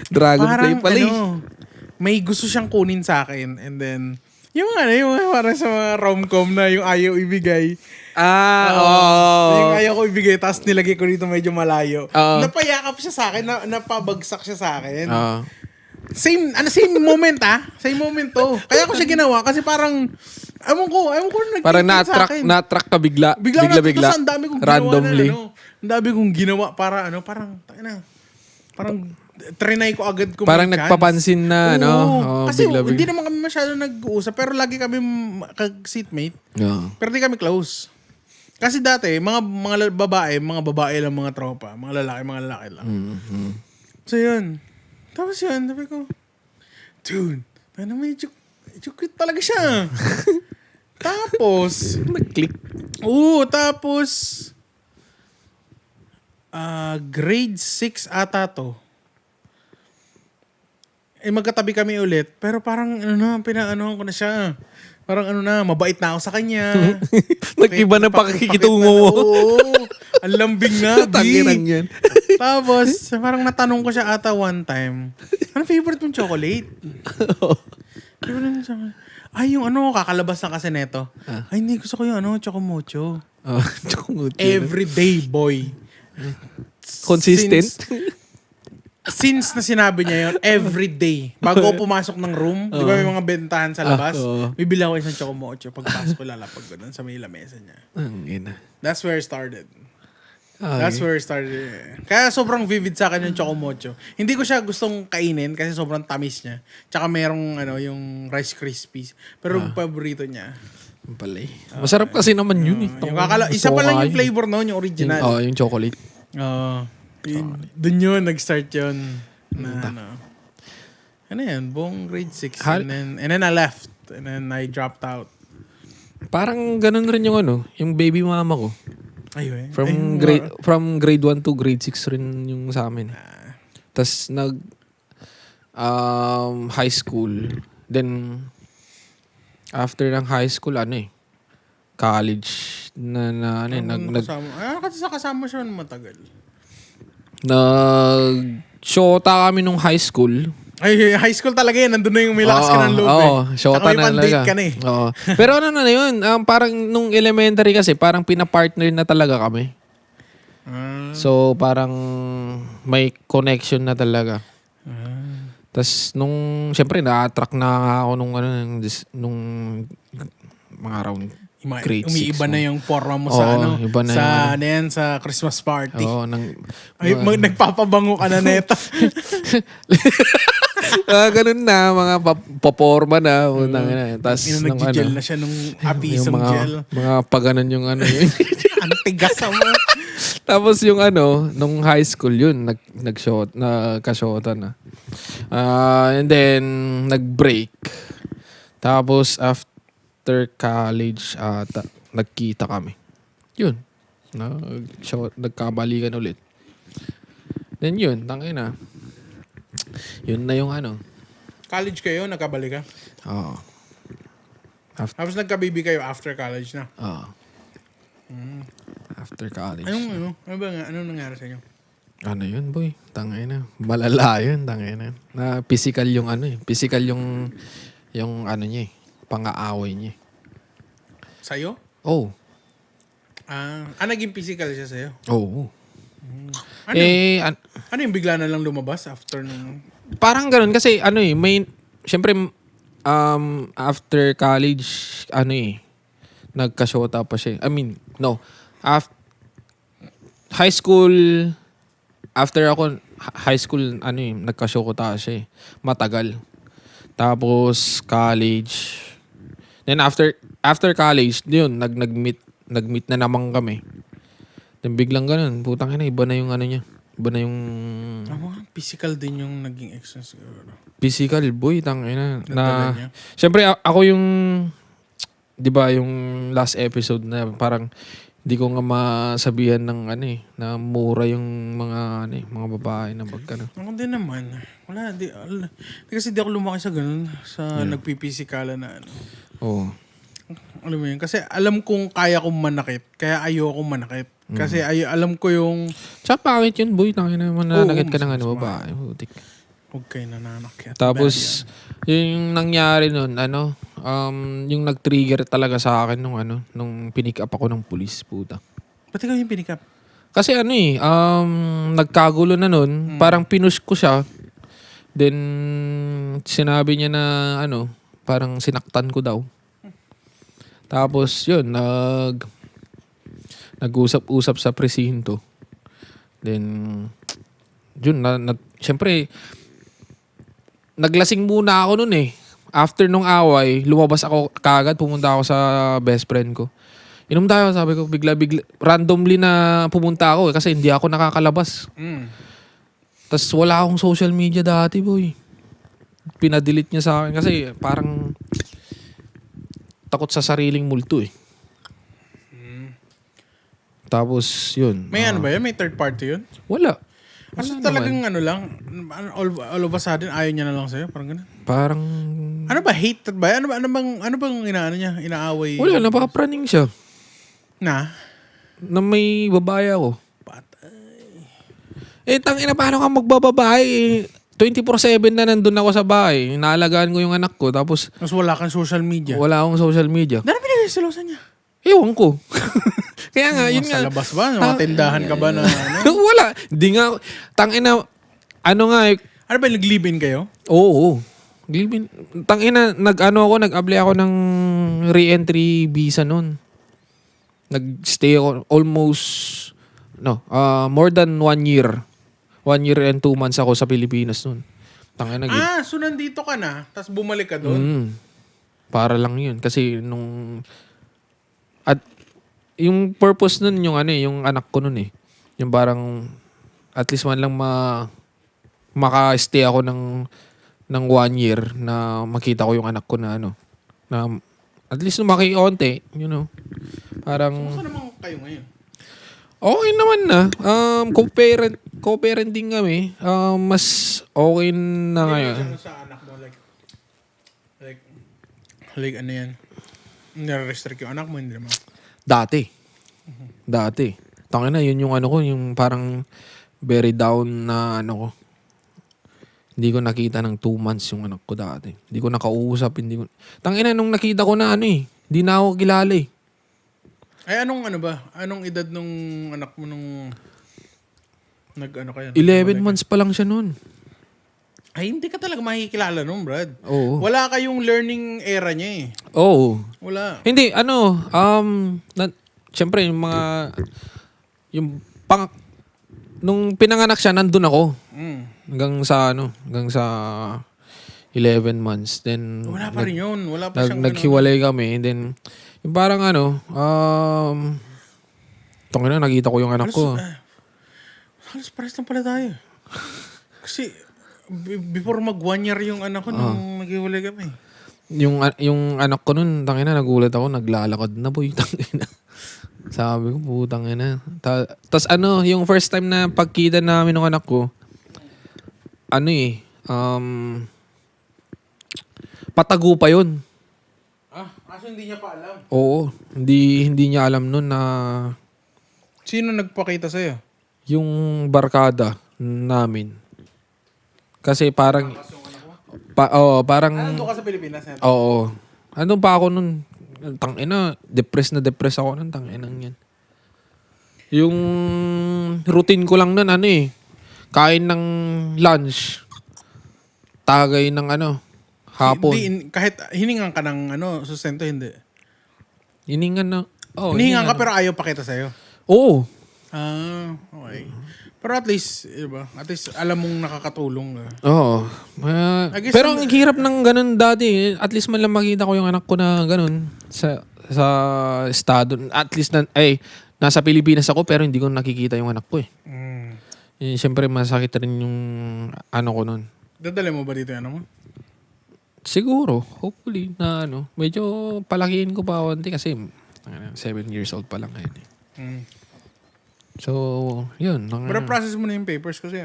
Dragonfly pala eh. may gusto siyang kunin sa akin. And then, yung parang sa mga rom-com na yung ayaw ibigay. Yung ayaw ko ibigay, tapos nilagay ko dito medyo malayo. Napayakap siya sa akin, napabagsak siya sa akin. Same moment Same moment to. Kaya ko siya ginawa kasi parang ewan ko parang na-attract ka bigla. Bigla. Tapos ang dami kong randomly. ginawa ang dami kong ginawa para parang trinay ko agad kung parang may chance. nagpapansin na kasi bigla. hindi naman kami masyado nag-uusap pero lagi kami kag-seatmate. Pero di kami close. Kasi dati mga babae lang mga tropa, mga lalaki lang. So yun. Tapos yun, sabi ko, dude, medyo cute talaga siya. Tapos, nag-click. Tapos, grade 6 ata to. Magkatabi kami ulit, pero parang, pinaanohan ko na siya. Parang mabait na ako sa kanya. Nag-iba na pakikitungo mo. Ang lambing na, Tangiran yan. Tapos, parang natanong ko siya ata one time, ano favorite mong chocolate? Ay, yung kakalabas na kasi neto. Ay, hindi, gusto ko yung Chocomocho. Chocomocho. Everyday, boy. Consistent? since na sinabi niya yun, every day, bago ako pumasok ng room, di ba may mga bentahan sa labas, bibili ako isang chocomocho. Pagpasok ko lalapag ko doon sa may lamesa niya. That's where it started. That's where it started. Kaya sobrang vivid sa akin yung chocomocho. Hindi ko siya gustong kainin kasi sobrang tamis niya. Tsaka merong yung Rice Krispies. Pero paborito niya. Pala masarap kasi naman yun. Isa pa lang yung flavor noon, yung original. Yung chocolate. Doon yun, nag-start yun. Ano yan? Buong grade 6. And then I left. And then I dropped out. Parang ganun rin yung baby mama ko. Ayun. From grade 1 to grade 6 rin yung sa amin. Tas high school. Then after ng high school college kasama siya nung matagal. Shota kami nung high school. Ay, high school talaga yan. Nandun na yung may lakas ka ng loob shota na talaga. Ka na eh. Pero na yun, parang nung elementary kasi, parang pinapartner na talaga kami. So, parang may connection na talaga. Tapos, siyempre, na-attract na ako nung mga around grade 6. Umiiba na yung forma mo sa iba na sa Christmas party. Nagpapabango ka na neto. Ganun na, mga paporma na. Tapos, nag-gel na siya nung apisong gel. Mga paganon yung yun. Ang tigas mo. Tapos yung nung high school yun, nagka-shota na. And then, nag-break. Tapos, after college, nagkita kami. Yun. Nagkabalikan ulit. Then yun, tangina. Yun na yung College kayo, nagkabalik ka? Oo. Tapos nagka-baby kayo after college na? Oo. After college. Anong nangyari sa inyo? Ano yun, boy? Tangina. Malala yun, tangina. Na physical yung physical yung niya pang-aaway niya. Sa'yo? Oo. Naging physical siya sa'yo? Oo. Ano yung bigla na lang lumabas after nung... Parang ganun kasi may syempre after college nagka-shota pa siya. I mean, no. High school after ako high school nagka-shota siya. Matagal. Tapos college. Then after college, yun nag-meet na naman kami. Then biglang ganun, putang ina, iba na yung niya. Iba na yung... physical din yung naging extra siguro. Physical, boy, tangina. Siyempre, ako yung... Di ba, yung last episode na parang di ko nga masabihan ng na mura yung mga babae na pagkano. Ako din naman. Wala, kasi di ako lumaki sa ganun. Sa nagpipisikalan na Oo. Alam mo yun? Kasi alam kong kaya kong manakit. Kaya ayokong manakit. Kasi alam ko yung... Tsaka pangit yun, boy. Tangina naman nanakit ka ng babae. Putik. Huwag kayo nananakit. Tapos, yung nangyari nun, yung nag-trigger talaga sa akin nung pinick up ako ng pulis, puta. Ba't ikaw yung pinick up? Kasi nagkagulo na nun. Parang pinush ko siya. Then, sinabi niya na parang sinaktan ko daw. Tapos, yun, nag-usap-usap sa presinto. Then, yun, syempre, naglasing muna ako nun eh. After nung away, lumabas ako kagad, pumunta ako sa best friend ko. Inom tayo, sabi ko, bigla, randomly na pumunta ako kasi hindi ako nakakalabas. Tapos wala akong social media dati, boy. Pinadelete niya sa akin kasi parang takot sa sariling multo eh. Tapos, yun. May ba yun? May third party yun? Wala. Kasi talagang lang, all of a sudden, ayaw niya na lang sa'yo? Parang gano'n? Parang... Ano ba? Hate ba? Ano bang inaaway? Wala, napaka-praning siya. Na may babae ako. Patay. Tangina, paano ka magbababae? 24/7 na nandun ako sa bahay. Inaalagaan ko yung anak ko. Tapos wala kang social media? Wala akong social media. Dahil pinagsilosan niya? Ewan ko. Kaya nga, yun nga. Sa labas ba? Mga tindahan ka ba na Wala. Di nga. Tangina, Ano nga eh, Ano ba, nag-live-in kayo? oo. Live-in. Tangina, nag-apply ako ng re-entry visa noon. Nag-stay ako almost, more than 1 year. 1 year and 2 months ako sa Pilipinas noon. Tangina, So nandito ka na, tapos bumalik ka doon? para lang yun. Kasi at yung purpose nun, yung yung anak ko nun eh. Yung parang, at least man lang maka-stay ako ng 1 year na makita ko yung anak ko na na at least makionte, Parang, Kumusta naman kayo ngayon? okay naman na. Co-parenting kami. Mas okay na ngayon. Ano sa anak mo? Like ano yan? Nare-restrict yung anak mo, hindi naman. Dati. Tangina, yun yung ko, yung parang very down na ko. Hindi ko nakita ng 2 months yung anak ko dati. Hindi ko nakausap, Tangina, nung nakita ko na hindi na ako kilala eh. Ay, anong edad nung anak mo nung kayo? 11 months pa lang siya noon. Ay, hindi ka talaga makikilala nun, Brad. Oo. Wala kayong learning era niya eh. Oo. Wala. Hindi, syempre, nung pinanganak siya, nandun ako. Hanggang sa 11 months. Then, Wala pa rin yun. Wala pa siyang naghiwalay kami. Then, yung parang tangina, nakita ko yung anak ko. Halos pares lang pala tayo. Kasi, before mag 1 year yung anak ko nung naghiwalay kami. Yung anak ko nun, tangina, nagulat ako, naglalakad na boy, tangina. Sabi ko, putang ina. Tapos yung first time na pagkita namin ng anak ko, patago pa yun. Kaso hindi niya pa alam. Oo, hindi niya alam nun na Sino nagpakita sa'yo? yung barkada namin. Kasi parang, parang, Doon ka sa Pilipinas? oo. Ano pa ako nun? Tangina, depressed ako nun, tanginang yan. Yung routine ko lang nun, kain ng lunch, tagay ng hapon. Hindi, kahit hiningan ka ng sustento, hindi. Hiningan na, Hiningan ka pero ayaw pakita sa'yo? Oo. Okay. Pero at least, diba? At least alam mong nakakatulong ka. Oo. Pero ang hirap ng ganun dati. At least man lang makita ko yung anak ko na ganun sa estado. At least nasa Pilipinas ako pero hindi ko nakikita yung anak ko eh. Siyempre masakit rin yung ko nun. Dadali mo ba dito yung mo? Siguro. Hopefully na medyo palakihin ko pa konti kasi 7 years old pa lang ngayon eh. So, yun. Pero process mo na yung papers kasi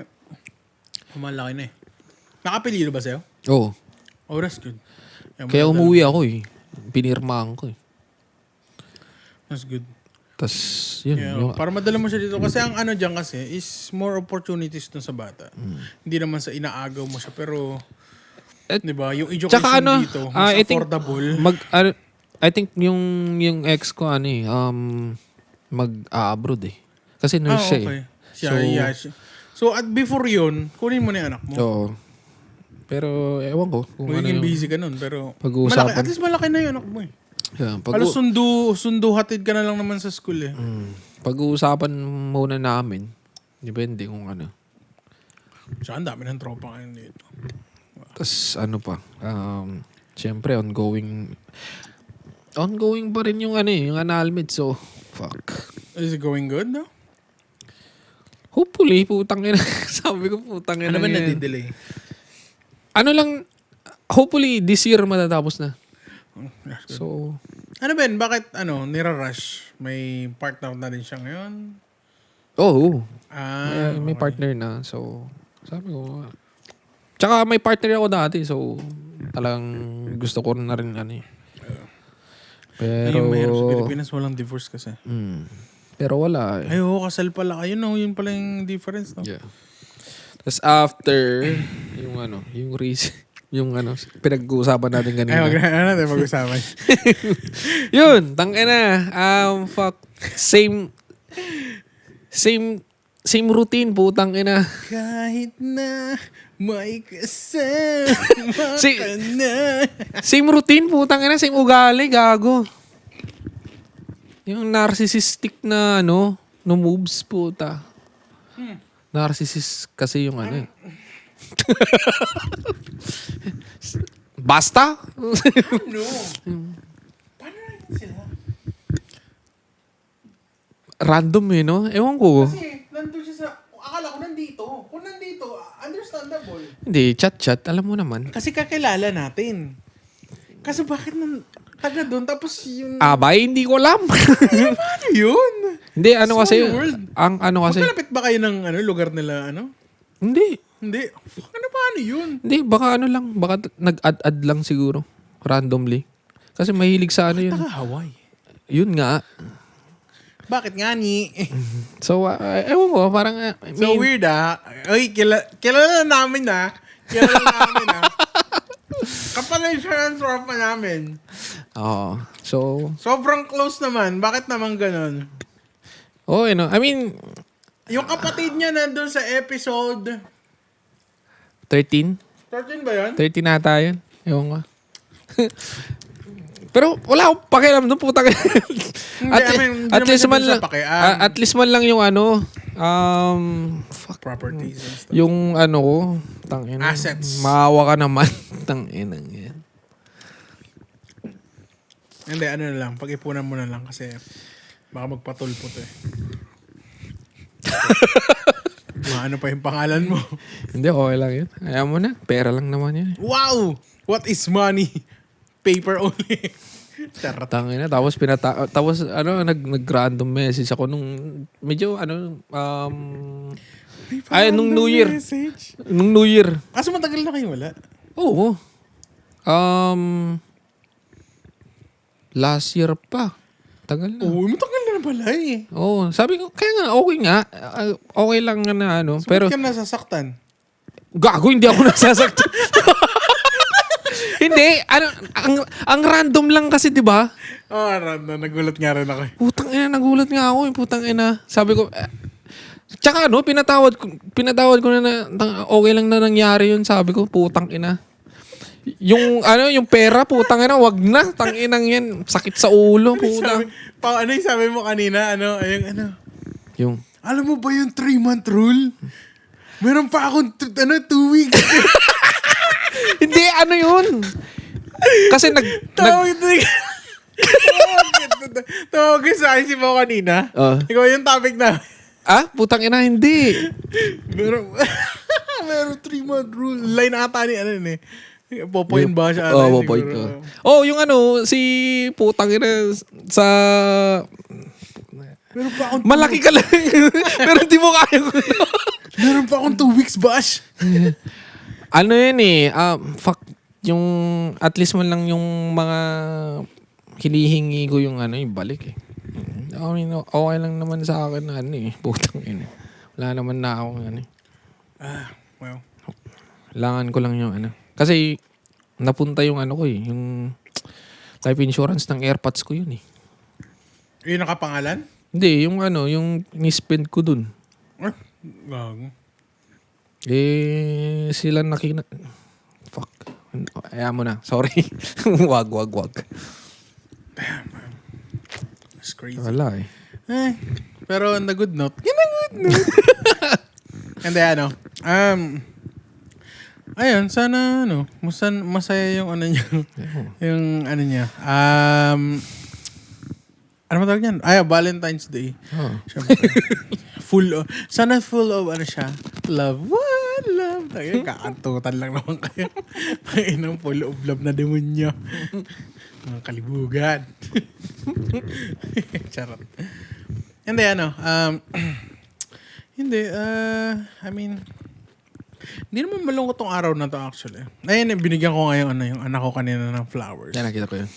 malaki na eh. Nakapilido ba sa'yo? Oo. Oh, that's good. Kaya umuwi ako eh. Pinirmahan ko eh. That's good. Tas, yun. Yeah, para madala mo siya dito. Kasi ang dyan kasi is more opportunities dun sa bata. Hindi naman sa inaagaw mo siya. Pero, di ba, yung education tsaka dito, mas affordable. I think yung ex ko mag-abroad eh. Kasi nurse siya okay. eh. So, at before yun, kunin mo na yung anak mo. Oo. Pero, ewan ko. Kung magiging busy ka nun. Pero, pag-uusapan. at least malaki na yung anak mo eh. Yeah, Halos sundo hatid ka na lang naman sa school eh. Pag-uusapan muna namin. Depende kung Siya, ang dami ng tropa ngayon dito. Tapos pa. Siyempre, ongoing pa rin yung yung annulment. So, fuck. Is it going good, no? Hopefully, putang ina. Sabi ko, putang ina. Ano ba nadidelay? Hopefully, this year matatapos na. So, Ben? Bakit, nira-rush? May partner na rin siya ngayon? Oo. May Okay. partner na. So, sabi ko, tsaka may partner ako dati. So, talagang gusto ko na rin Pero, Yung mahirap sa Pilipinas, walang divorce kasi. Pero wala eh. Ay, kasal pala kayo, no? Yun pala yung difference, no? Yeah. Tapos after, yung reason, pinag-uusapan natin kanina. Ay, natin pag-usapan. Yun, tangina. Fuck. Same same routine, putang ina. Kahit na may kasama ka na. Same routine, putang ina, same ugali, gago. Yung narcissistic na, no moves, puta. Narcissist kasi yung ano eh. Basta? No. Paano rin sila? Random eh, no? Ewan ko. Kasi nandun siya sa... Akala ko nandito. Kung nandito, understandable. Hindi, chat-chat. Alam mo naman. Kasi kakilala natin. Kasi bakit taga doon tapos yung... Abay, hindi ko alam. Paano yun? Hindi, ano Small kasi... world. Ang ano kasi... Magkalapit ba kayo ng lugar nila, ano? Hindi. Hindi. Paano yun? Hindi, baka ano lang. Baka nag-add-add lang siguro. Randomly. Kasi mahilig sa ano yun. Taga Hawaii. Yun nga. Bakit nga ni? So, ewan ko, parang... So weird Oy, kilala namin Kilala namin Kapalay siya ang tropa namin. Oo. So... Sobrang close naman. Bakit naman ganun? Oh, I mean... Yung kapatid niya nandun sa episode... 13? 13 ba yun? 13 nata yun. Ewan ko. Pero wala akong pakialam doon, puta. At least man lang, at least man lang yung ano, properties and stuff. yung ano ko, tangina. Assets. Maawa ka naman. Tangina yan. Hindi, ano na lang. Pag-ipunan mo na lang kasi baka magpatulpo to eh. Ano pa yung pangalan mo? Hindi, okay lang yun. Ayaw mo na. Pera lang naman yan. Wow! What is money? Paper only. Tangina. Tapos tapos ano, nag-random message ako nung medyo ano, nung New Year. Message? Nung New Year. So matagal na kayo wala? Oo. Last year pa. Tagal na. Oo, matagal na pala eh. Oo. Sabi ko, kaya nga, okay nga. Okay lang nga na ano. So, pero, ba't ka nasasaktan? gago, hindi ako nasasaktan. Hindi. Ano, ang random lang kasi, di ba? Random. Nagulat nga rin ako eh. Putang ina, nagulat nga ako. Putang ina. Sabi ko, tsaka ano, pinatawad ko na okay lang na nangyari yun. Sabi ko, putang ina. Yung ano, yung pera, putang ina, wag na. Tanginang yan. Sakit sa ulo, putang. Ano yung sabi mo kanina? Yung, Alam mo ba yung 3-month rule? Meron pa akong 2 weeks. hindi, ano yun? Kasi Tawag ka sa akin si Mo kanina. Ikaw yung topic na. Putang ina, hindi. Meron 3-month rule. Line ata ni ano eh. Popoint ba siya? Popoint. Yung ano, si putang ina sa... Meron pa akong Malaki ka lang. Pero di mo kaya ko. Meron pa akong 2 weeks, bash. Ano yun eh. Fuck. Yung at least man lang yung mga hinihingi ko yung ano, yung balik eh. I mean, okay lang naman sa akin na ano eh. Putang ina. Wala naman na akong ano eh. Well. Kailangan ko lang yung ano. Kasi napunta yung ano ko eh. Yung life insurance ng AirPods ko yun eh. Yung nakapangalan? Hindi, yung ano, yung ni-spend ko dun. Gago. Sila fuck. Ayaw mo na. Sorry. wag. Damn, man. That's crazy. Wala eh. Pero on the good note. And then, ayun, sana, masaya yung ano niya. Yung ano niya. Ano ba tawag yan? Valentine's Day. Siyempre. Sana full of ano siya. Love. What? Love. Ayun, kakantutan lang naman kayo. Ayun, full of love na demonyo. Mga kalibugan. Charot. Hindi, hindi, I mean, hindi naman malungkot tong araw na to actually. Ayun, binigyan ko ngayon yung anak ko kanina ng flowers. Yan, nakita ko yun.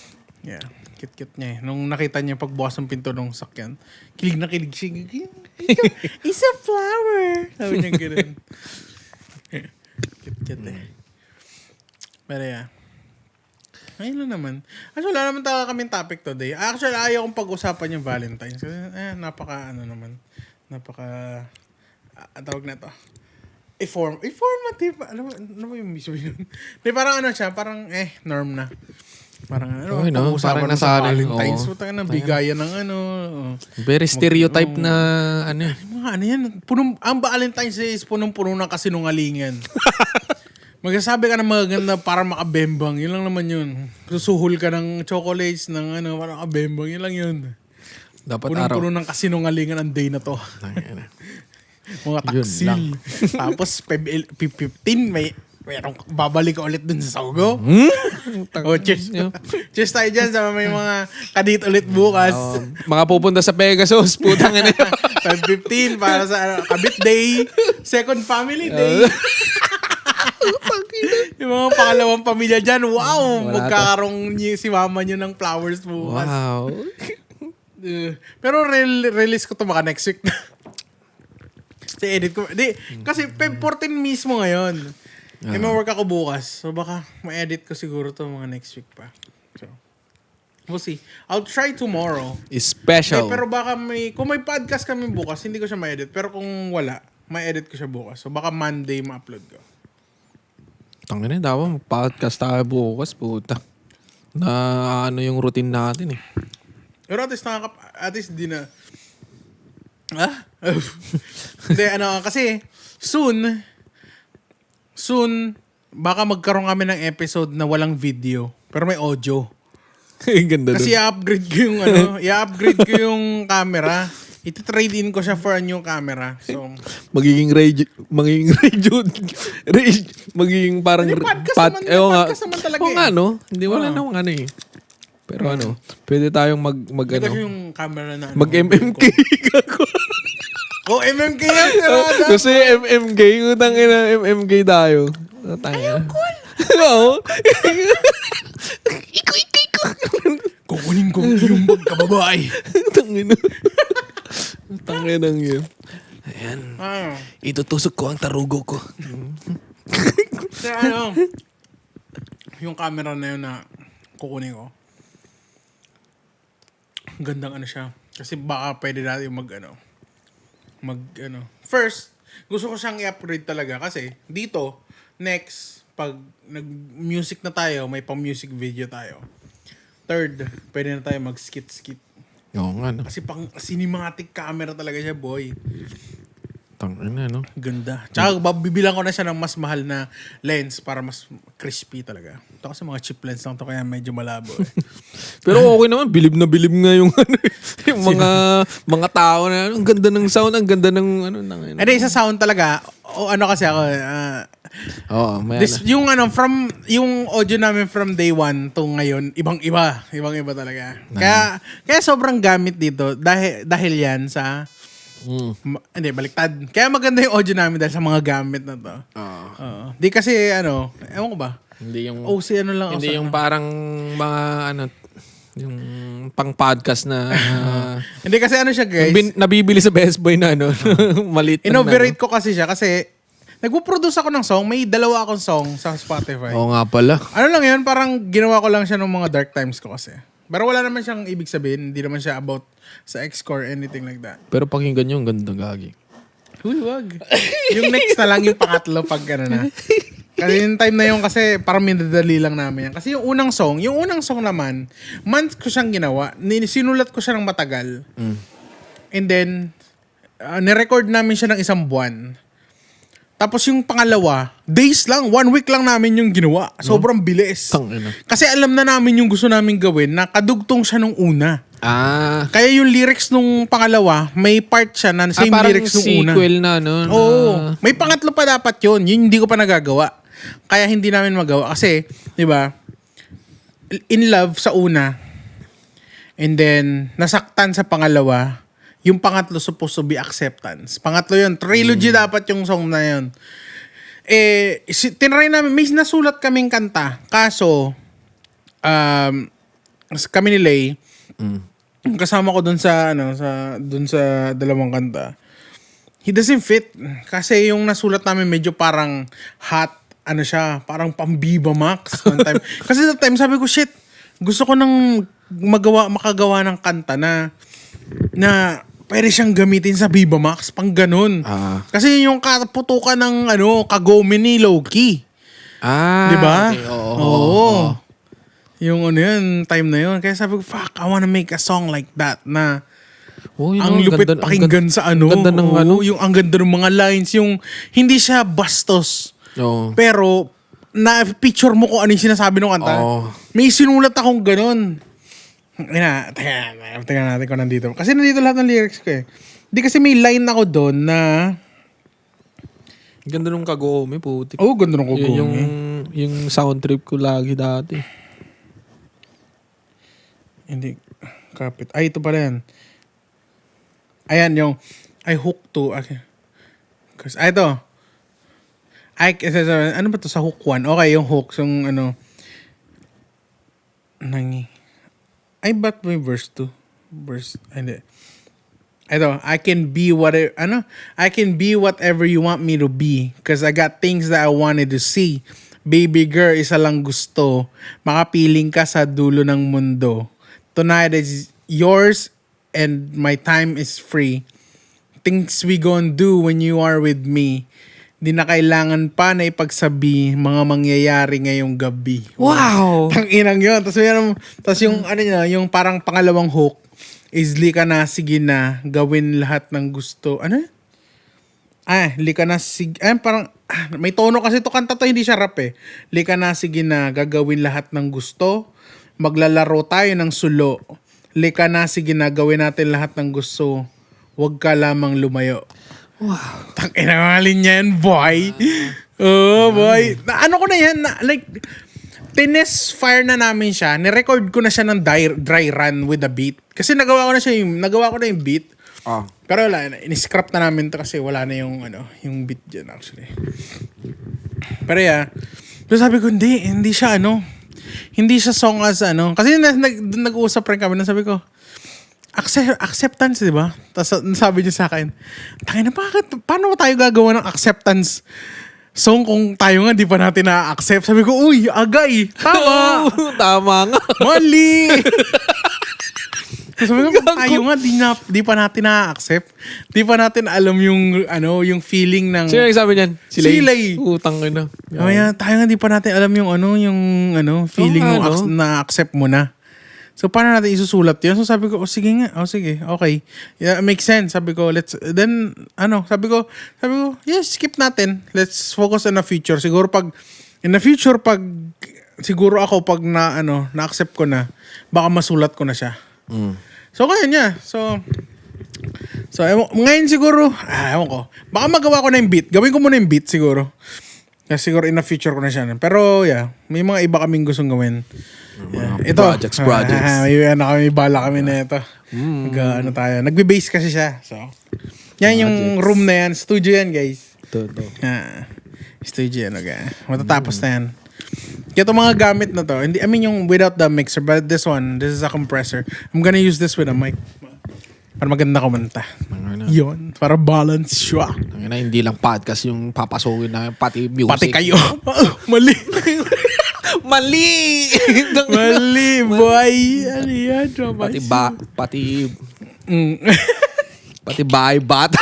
Yeah. Cute niya eh. Nung nakita niya pagbukas ng pinto ng sakyan, kilig na kilig siya. It's a flower! Sabi niya gano'n. Cute eh. Pero yeah. Ayun lang naman. Actually, wala naman talaga kaming topic today. Actually, ayaw kong pag-usapan yung Valentine's. Kasi napaka tawag na to. Informative. Ano ba yung sabihin nun? Di, parang ano siya, parang norm na. Parang ano, Okay, no? pag-uusapan Parang na sa nasanay. Valentine's. Oo. Putang na, bigayan ng ano. Very stereotype na ano. Mga ano yan, ang Valentine's Day is punong-puno ng kasinungalingan. Magsasabi ka ng maganda para makabembang. Yun lang naman yun. Susuhol ka ng chocolates ng ano, para makabembang. Yun lang yun. Dapat araw. Punong-puno ng kasinungalingan ang day na to. Mga taksil. Tapos, 15, mayroong babalik ka ulit dun sa Saugo. Cheers. Cheers tayo dyan sa may mga kadit ulit bukas. Mga pupunta sa Pegasus, putang ina. 5:15 para sa kabit day. Second family day. Yung mga pangalawang pamilya dyan, wow! Wala Magkakaroon si mama nyo ng flowers bukas. Wow. Pero release ko to baka next week na. Edit ko. Kasi Feb 14 mismo ngayon. May work ako bukas. So baka ma-edit ko siguro to mga next week pa. So, we'll see. I'll try tomorrow. Special. Pero baka kung may podcast kami bukas, hindi ko siya ma-edit. Pero kung wala, ma-edit ko siya bukas. So baka Monday ma-upload ko. Tangina, dapat mag-podcast tayo bukas, puta. Na ano yung routine natin eh. Pero at least di na. Hindi, kasi soon, baka magkaroon kami ng episode na walang video, pero may audio. Ganda Kasi i-upgrade ko yung camera. Iti-trade in ko siya for a new camera. So, magiging parang podcast naman talaga nga, no? Hindi wala namang ano eh. Pero pwede tayong Hindi kasi yung camera na mag-MMK. MMK yan, tirada. Kasi MMK, utang ina, MMK tayo. Ayaw, cool. Oo. Kukunin ko yung magkababae. Tangina. Tanginang yun. Ayan. Itutusok ko ang tarugo ko. Kasi yung camera na yun na kukunin ko. Gandang siya. Kasi baka pwede natin First, gusto ko siyang i-upgrade talaga kasi dito, next, pag nag-music na tayo, may pang-music video tayo. Third, pwede na tayo mag-skit-skit. Oo nga, no? Kasi pang cinematic camera talaga siya, boy. Tangina, no? Ganda. Tsaka bibilang ko na siya ng mas mahal na lens para mas crispy talaga. Ito kasi mga cheap lens lang to kaya medyo malabo. Pero okay naman, bilib na bilib nga yung yung mga tao na ang ganda ng sound, ang ganda ng Sa sound talaga, kasi ako, yung audio namin from day one to ngayon, ibang-iba talaga. Kaya sobrang gamit dito dahil yan sa hindi, baliktad. Kaya maganda yung audio namin dahil sa mga gamit na to. Di kasi, ewan ko ba? Hindi yung... lang. Hindi yung parang mga, yung pang-podcast na... Hindi kasi siya, guys. Nabibili sa Best Buy na, maliit lang Inoverate ko kasi siya kasi nagpo-produce ako ng song. May 2 akong song sa Spotify. Oo nga pala. Lang yun, parang ginawa ko lang siya ng mga dark times ko kasi. Pero wala naman siyang ibig sabihin. Hindi naman siya about sa ex-core, anything like that. Pero pakinggan nyo, ang ganda gagi. Uy, wag. Yung next na lang, yung pangatlo pag na. Kasi yung time na yun, kasi parang minadali lang namin yan. Kasi yung unang song naman, month ko siyang ginawa. Sinulat ko siya ng matagal. And then, nirecord namin siya ng 1 buwan. Tapos yung pangalawa, days lang, 1 week lang namin yung ginawa. Sobrang bilis. Tangina. Kasi alam na namin yung gusto namin gawin na kadugtong siya nung una. Kaya yung lyrics nung pangalawa, may part siya na same lyrics nung una. Parang sequel na, Oo. May pangatlo pa dapat yun. Yun hindi ko pa nagagawa. Kaya hindi namin magawa. Kasi, di ba, in love sa una, and then, nasaktan sa pangalawa, yung pangatlo supposed to be acceptance. Pangatlo yun. Trilogy dapat yung song na yun. Tinry namin, may nasulat kaming kanta. Kaso, kami ni Lay, kasama ko dun sa 2 kanta. He doesn't fit. Kasi yung nasulat namin medyo parang hot, parang pang-Viva Max. One time. Kasi that time, sabi ko, gusto ko nang makagawa ng kanta na pwede siyang gamitin sa Viva Max, pang ganun. Kasi yung kaputukan ng Kagome ni Loki. Di ba? Okay. Oo. Yung yun, time na yun. Kaya sabi ko, fuck, I wanna make a song like that na ang lupit pakinggan sa Ganda ng yung ang ganda ng mga lines, yung hindi siya bastos. Oo. Pero, na-picture mo kung ano yung sinasabi ng kanta. May sinulat akong ganun. Teka natin kung nandito. Kasi nandito lahat ng lyrics ko eh. Di kasi may line ako doon na... Ganda nung Kagome, putik. Ganda nung Kagome. Yung sound trip ko lagi dati. Hindi. Kapit. Ay, ito pala yan. Ayan, yung... I hook to... Okay. Ito. Ano ba to sa hook 1? Okay, yung hook. Yung Ay, ba't may verse 2? Hindi. Ito, I can be whatever you want me to be because I got things that I wanted to see. Baby girl, isa lang gusto. Makapiling ka sa dulo ng mundo. Tonight is yours and my time is free. Things we gon' do when you are with me. Di na kailangan pa na ipagsabi mga mangyayari ngayong gabi. Wow! Tanginang yun. Tapos yung yung parang pangalawang hook is lika na, sige na, gawin lahat ng gusto. Ano? Lika na, sige. Parang, may tono kasi to kanta to, hindi siya rap eh. Lika na, sige na, gagawin lahat ng gusto. Maglalaro tayo ng sulo. Lika na, sige na, gawin natin lahat ng gusto. Huwag ka lamang lumayo. Wow. Tangina mga linya yan, boy. Boy. Ano ko na yan, tines fire na namin siya. Nirecord ko na siya ng dry run with the beat. Kasi nagawa ko na yung beat. Pero wala, in-scrap na namin to kasi wala na yung beat dyan actually. Pero so sabi ko, hindi siya hindi siya song as kasi nag-uusap rin kami, sabi ko, acceptance, di ba? Tapos sabi niya sa akin, tangina, paano tayo gagawa ng acceptance song kung tayo nga di pa natin na-accept? Sabi ko, uy, agay, tama. Tama nga. Mali. Sabi ko, tayo nga di pa natin na-accept. Di pa natin alam yung feeling ng... Sino yung sabi niyan? Si Lay. Utang ka na. Tayo nga di pa natin alam yung feeling na-accept mo na. So, paano natin isusulat yun? So, sabi ko, sige nga. Sige. Okay. Yeah, makes sense. Sabi ko, sabi ko, yes, skip natin. Let's focus on the future. Siguro in the future, siguro ako pag na-accept ko na, baka masulat ko na siya. So, kaya niya. So, ngayon siguro, ewan ko. Baka magawa ko na yung beat. Gawin ko muna yung beat siguro. Kasi siguro in the future ko na siya. Pero, may mga iba kaming gustong gawin. Ito. Projects. May bala kami na ito. Tayo. Nagbe-base kasi siya. So, yan yung room na yan. Studio yan, guys. Ito. Studio yan, okay. Matatapos na yan. Kaya itong mga gamit na to, yung without the mixer, but this is a compressor. I'm gonna use this with a mic. Para maganda kumanta. Yun. Para balance siya. Hindi lang podcast yung papasukin na pati music. Pati kayo. Mali. Mali, boy. Ano yan? Pati bahay-bat.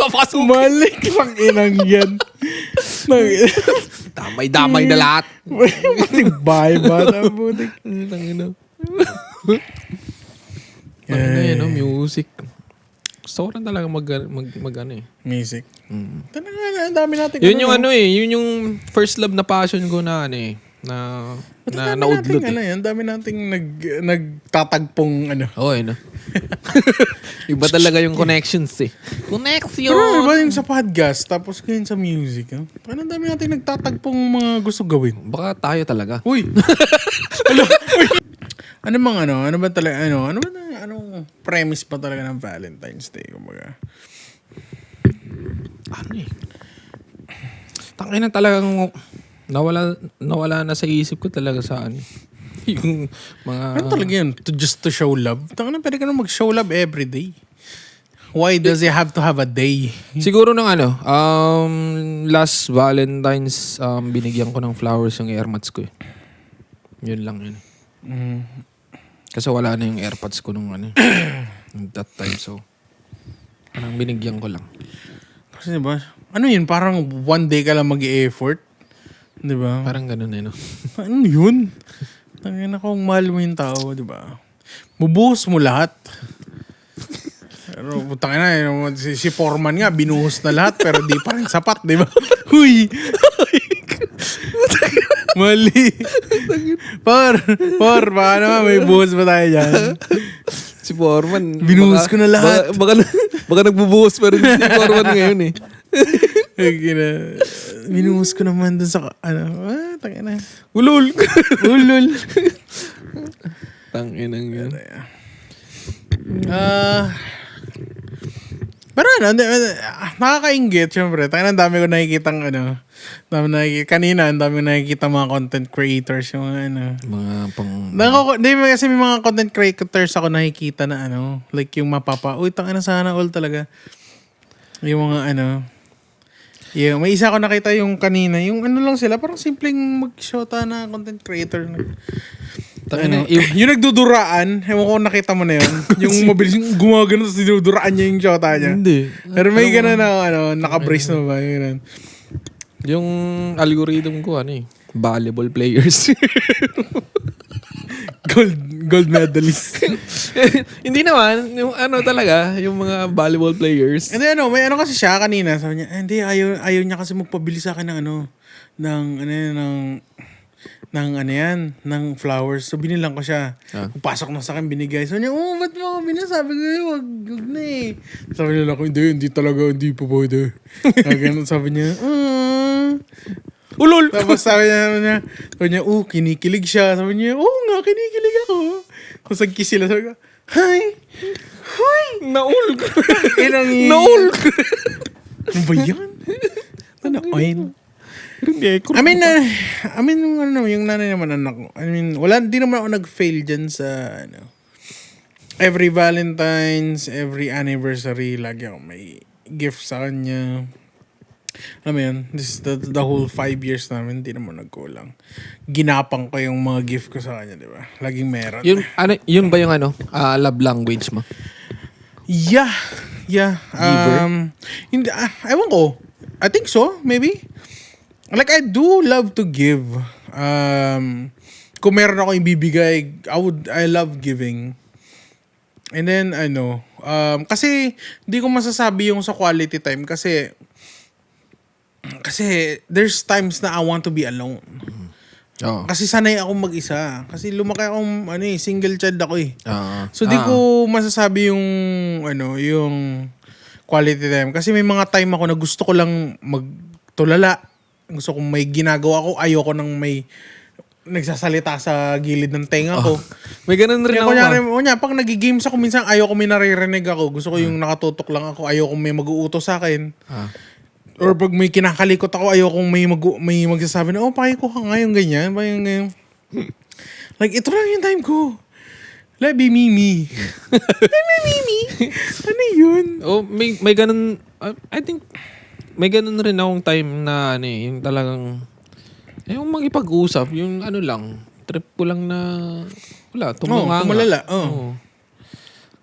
Papasok. Mali. Pang inang yan. Damay-damay na lahat. Pati bahay-bat. Music. Gusto ko rin talaga mag Music. Talaga, ang dami natin. Yun yung yun yung first love na passion ko na na naudlot Ang dami nating nagtatagpong Iba talaga yung connections eh. Connection! Pero iba yung sa podcast, tapos ngayon sa music. Ang dami nating nagtatagpong mga gusto gawin. Baka tayo talaga. Uy! Ano ba talaga, anong premise pa talaga ng Valentine's Day? Kumbaga. Tangina talagang nawala na sa isip ko talaga sa yung mga... Ano talaga yun? Just to show love? Tangina, pwede ka na mag-show love every day. Why does it have to have a day? Siguro ng last Valentine's, binigyan ko ng flowers yung airmats ko eh. Yun lang yun. Kasi wala na yung airpods ko nung that time, so... Parang binigyan ko lang. Kasi diba, ano yun, parang one day ka lang mag-i-effort. Diba? Parang ganun eh, no? Ano yun? Tangina kung mahal mo yung tao, diba? Bubuhos mo lahat. Pero putang ina, si Foreman nga, binuhos na lahat, pero di pa rin sapat, diba? Huy! Mali. Baka naman may buhos ba tayo dyan? Si Foreman. Binuhos ko na lahat. Baka nagbubuhos pa rin si Foreman ngayon eh. Binuhos ko naman dun sa, tangina. Ulul. Ulul. Tanginang yun. Pero nakakaingit, syempre. Ang dami ko nakikitang kanina, ang dami ko nakikita mga content creators, yung Mga pang... Hindi, kasi may mga content creators ako nakikita na like yung uy, tangina sana all talaga. Yung mga yung may isa ko nakita yung kanina, yung lang sila, parang simpleng mag-shota na content creator. Yung nagduduraan, ewan ko kung nakita mo na yun. Yung mabilis yung gumagano tapos dinuduraan niya yung shota niya. Hindi. Pero may gano'n na naka-brace na ba? Yun. Yung algorithm ko, volleyball players. Gold medalist. Hindi naman, yung talaga, yung mga volleyball players. Hindi may kasi siya kanina. Sabi niya, hindi, ayaw niya kasi magpabili sa akin ng flowers. So, binilang ko siya. Pasok na sa akin, binigay. So, niya, ba't mo ako binasabi ko wag na eh. Sabi niya ako, hindi talaga, hindi po pwede. Ganun, sabi niya, ulol! Tapos sabi niya, kinikilig siya. Sabi niya, nga, kinikilig ako. Tapos nag-kiss sila. Sabi ko, hi! Naul! Naul! Ano ba yan? Yung nanay naman anak ko. Di naman ako nag-fail dyan sa, every Valentine's, every anniversary, lagi ako may gift sa kanya. Alam mo yun, this is the whole 5 years namin, di naman nagkulang. Ginapang ko yung mga gift ko sa kanya, di ba? Laging meron. Yun ba yung love language mo? Yeah. Hindi, ewan ko. I think so, maybe. Like, I do love to give. Kung meron ako ibibigay, I love giving. And then, kasi, di ko masasabi yung sa quality time kasi there's times na I want to be alone. Oh. Kasi sanay akong mag-isa. Kasi lumaki akong, single child ako eh. So, di Ah. ko masasabi yung, yung quality time. Kasi may mga time ako na gusto ko lang magtulala. Gusto kong may ginagawa ko. Ayoko nang may nagsasalita sa gilid ng tenga ko. May ganun rin ako. Pag nag-games ako, minsan ayoko may naririnig ako. Gusto ko yung nakatutok lang ako. Ayoko may mag-uutos sa akin. Or pag may kinakalikot ako, ayoko may magsasabi na, pakiko ka nga yung ganyan. Like, ito lang yung time ko. Let be Mimi. Let be Mimi. Ano yun? May ganun, I think, may ganun rin akong time na, yung talagang, yung magipag-usap, yung lang, trip ko lang na, wala, tumalala.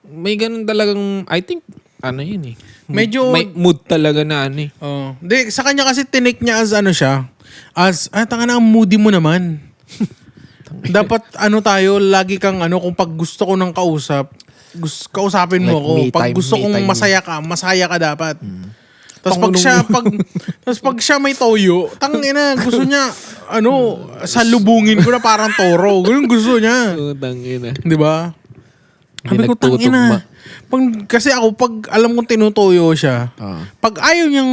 May ganun talagang, I think, yun eh. Medyo may mood talaga na Di, sa kanya kasi tinake niya as siya. As, tanga na ang moody mo naman. Dapat tayo, lagi kang kung pag gusto ko ng kausap, kausapin mo like ako. Pag gusto kong masaya ka dapat. Tapos pag siya may toyo, tangina, gusto niya, salubungin ko na parang toro. Ganun gusto niya. Tangina. Di ba? Sabi ko, tangina. Kasi ako, pag alam kong tinutuyo siya, pag ayaw niyang...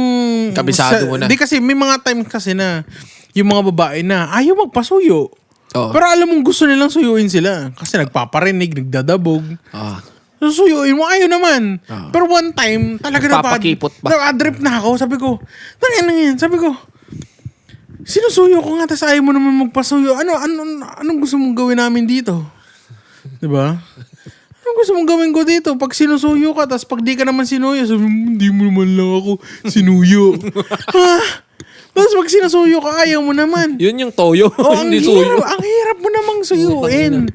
Kabisado mo na. Di kasi, may mga time kasi na yung mga babae na ayaw magpasuyo. Pero alam mong gusto nilang suyuin sila. Kasi nagpaparinig, nagdadabog. Suyuin mo, ayaw naman. Pero one time, talaga na-adrip na ako. Sabi ko, sabi ko, sinusuyo ko nga, tas ayaw mo naman magpasuyo. Anong gusto mong gawin namin dito? Diba? Anong gusto mong gawin ko dito? Pag sinusuyo ka, tas pag di ka naman sinuyo, sabi mo, hindi mo naman lang ako sinuyo. Tapos pag sinusuyo ka, ayaw mo naman. Yun yung toyo. Hindi suyo. Ang hirap mo namang suyuin.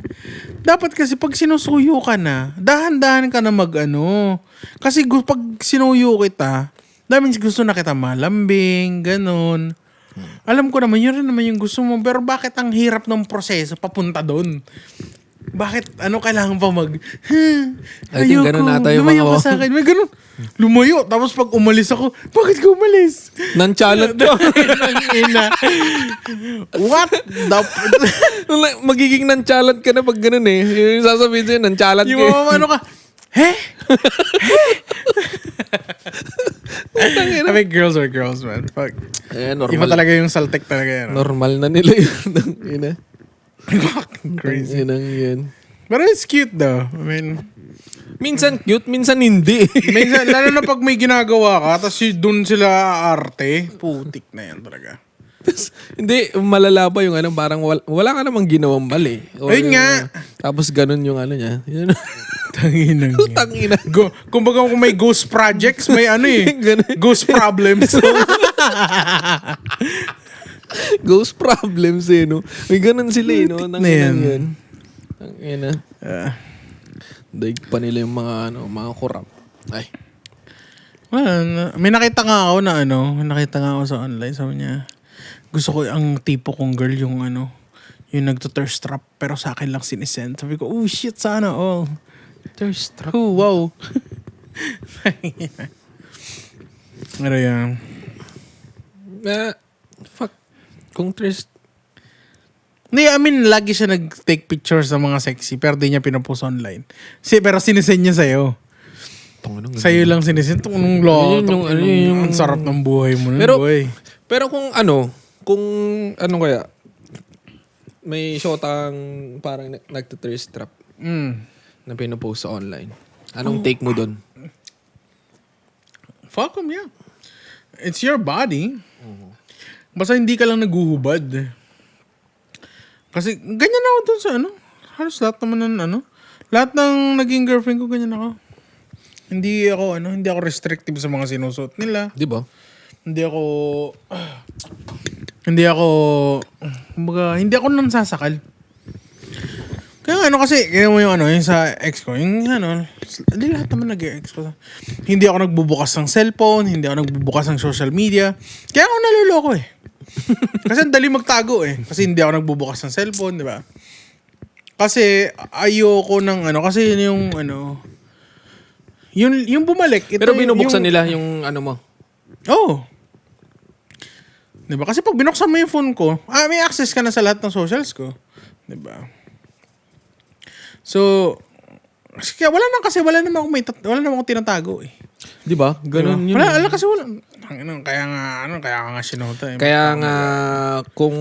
dapat kasi pag sinusuyo ka na, dahan-dahan ka na mag-ano. Kasi pag sinuyo kita, dami gusto na kita malambing, ganun. Alam ko naman, yun rin naman yung gusto mo. Pero bakit ang hirap ng proseso papunta doon? Bakit, kailangan pa I think ganun ata yung lumayo mga- ka sa akin. May ganun. Lumayo. Tapos pag umalis ako, bakit ka umalis? Nonchalant ka. Ina. What the... Magiging nonchalant ka na pag ganun eh. Yung sasabihin sa'yo, nonchalant ka yung eh. mga ka, I mean, girls are girls, man. Fuck. Normal. Iba talaga yung saltek talaga yan. Normal na nila yun. Ina. Crazy. Yan. But it's cute though. I mean, Minsan cute, minsan hindi. minsan, lalo na pag may ginagawa ka, tapos dun sila arte, putik na yan talaga. Hindi, malala pa yung parang wala ka namang ginawang mali. O Ayun yung, nga. Tapos ganun yung niya. Yun. Tanginang yan. Tangina. Kumbaga kung may ghost projects, may Ganun. ghost problems. Ghost problems eh, no? May ganun sila eh, no? Na yan. Yan. Tangina. Daig pa nila yung mga korap. Ay. Well, may nakita nga ako na nakita nga ako sa online, sabi niya, gusto ko ang tipo kong girl yung yung nagto-thirst trap pero sa akin lang sinisend. Sabi ko, oh shit, sana all. Thirst trap. Oh, wow. Pero yan. Fuck. Kung thirst. Hindi, I mean, lagi siya nag-take pictures ng mga sexy pero di niya pinupost online. Pero sinisend niya sa'yo. Sa'yo lang sinisend. Anong lo? Ang sarap ng buhay mo nun, boy. Pero kung kaya, may shotang parang nagta-thirst trap na pinupost sa online. Anong take mo dun? Fuck him, yeah. It's your body. Basta hindi ka lang naguhubad. Kasi ganyan ako dun sa halos lahat naman ng lahat ng naging girlfriend ko ganyan ako. Hindi ako restrictive sa mga sinusuot nila. Di ba? Hindi ako nansasakal. Kaya kasi, kaya mo yung sa ex ko, hindi lahat naman nag-ex ko. Hindi ako nagbubukas ng cellphone, hindi ako nagbubukas ng social media. Kaya ako naluloko eh. Kasi ang dali magtago eh. Kasi hindi ako nagbubukas ng cellphone, di ba? Kasi ayoko ng kasi yung yung bumalik. Pero binubuksan nila yung mo. Oh. Di ba? Kasi pag binuksan mo yung phone ko, may access ka na sa lahat ng socials ko. Di ba? So, kaya wala naman akong tinatago eh. Di ba? Ganun yun. Wala kasi wala. Kaya nga sinota eh. Kaya nga, kung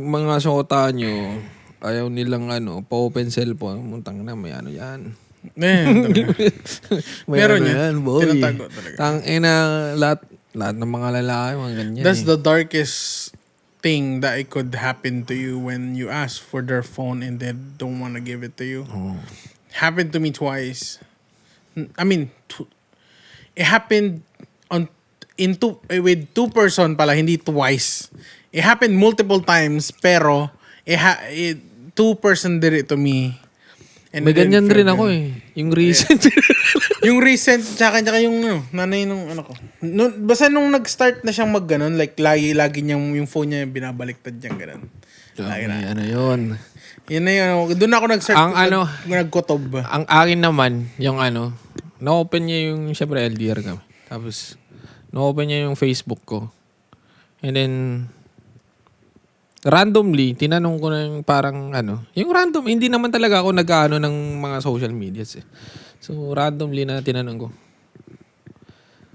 mga shota nyo, ayaw nilang pa-open cellphone, muntang na, may yan. Meron yan, boy. Tinatago talaga. Lahat ng mga lalaki, mga ganyan. That's the darkest thing that it could happen to you when you ask for their phone and they don't want to give it to you. Oh. Happened to me twice. I mean, it happened with two person pala, hindi twice. It happened multiple times, pero two person did it to me. And may ganyan rin ako eh. Yung recent. Yung recent, tsaka yung nanay nung ko. Basta nung nag-start na siyang mag-ganon, like lagi niyang yung phone niya binabaliktad niyang ganon. Yun. Yun na yun. Doon ako nag-start. Nagkutob. Ang akin naman, yung na-open niya yung, syempre LDR kami. Tapos, na-open niya yung Facebook ko. And then, randomly, tinanong ko na yung parang yung random, hindi naman talaga ako nag-ano ng mga social medias eh. So, randomly na tinanong ko.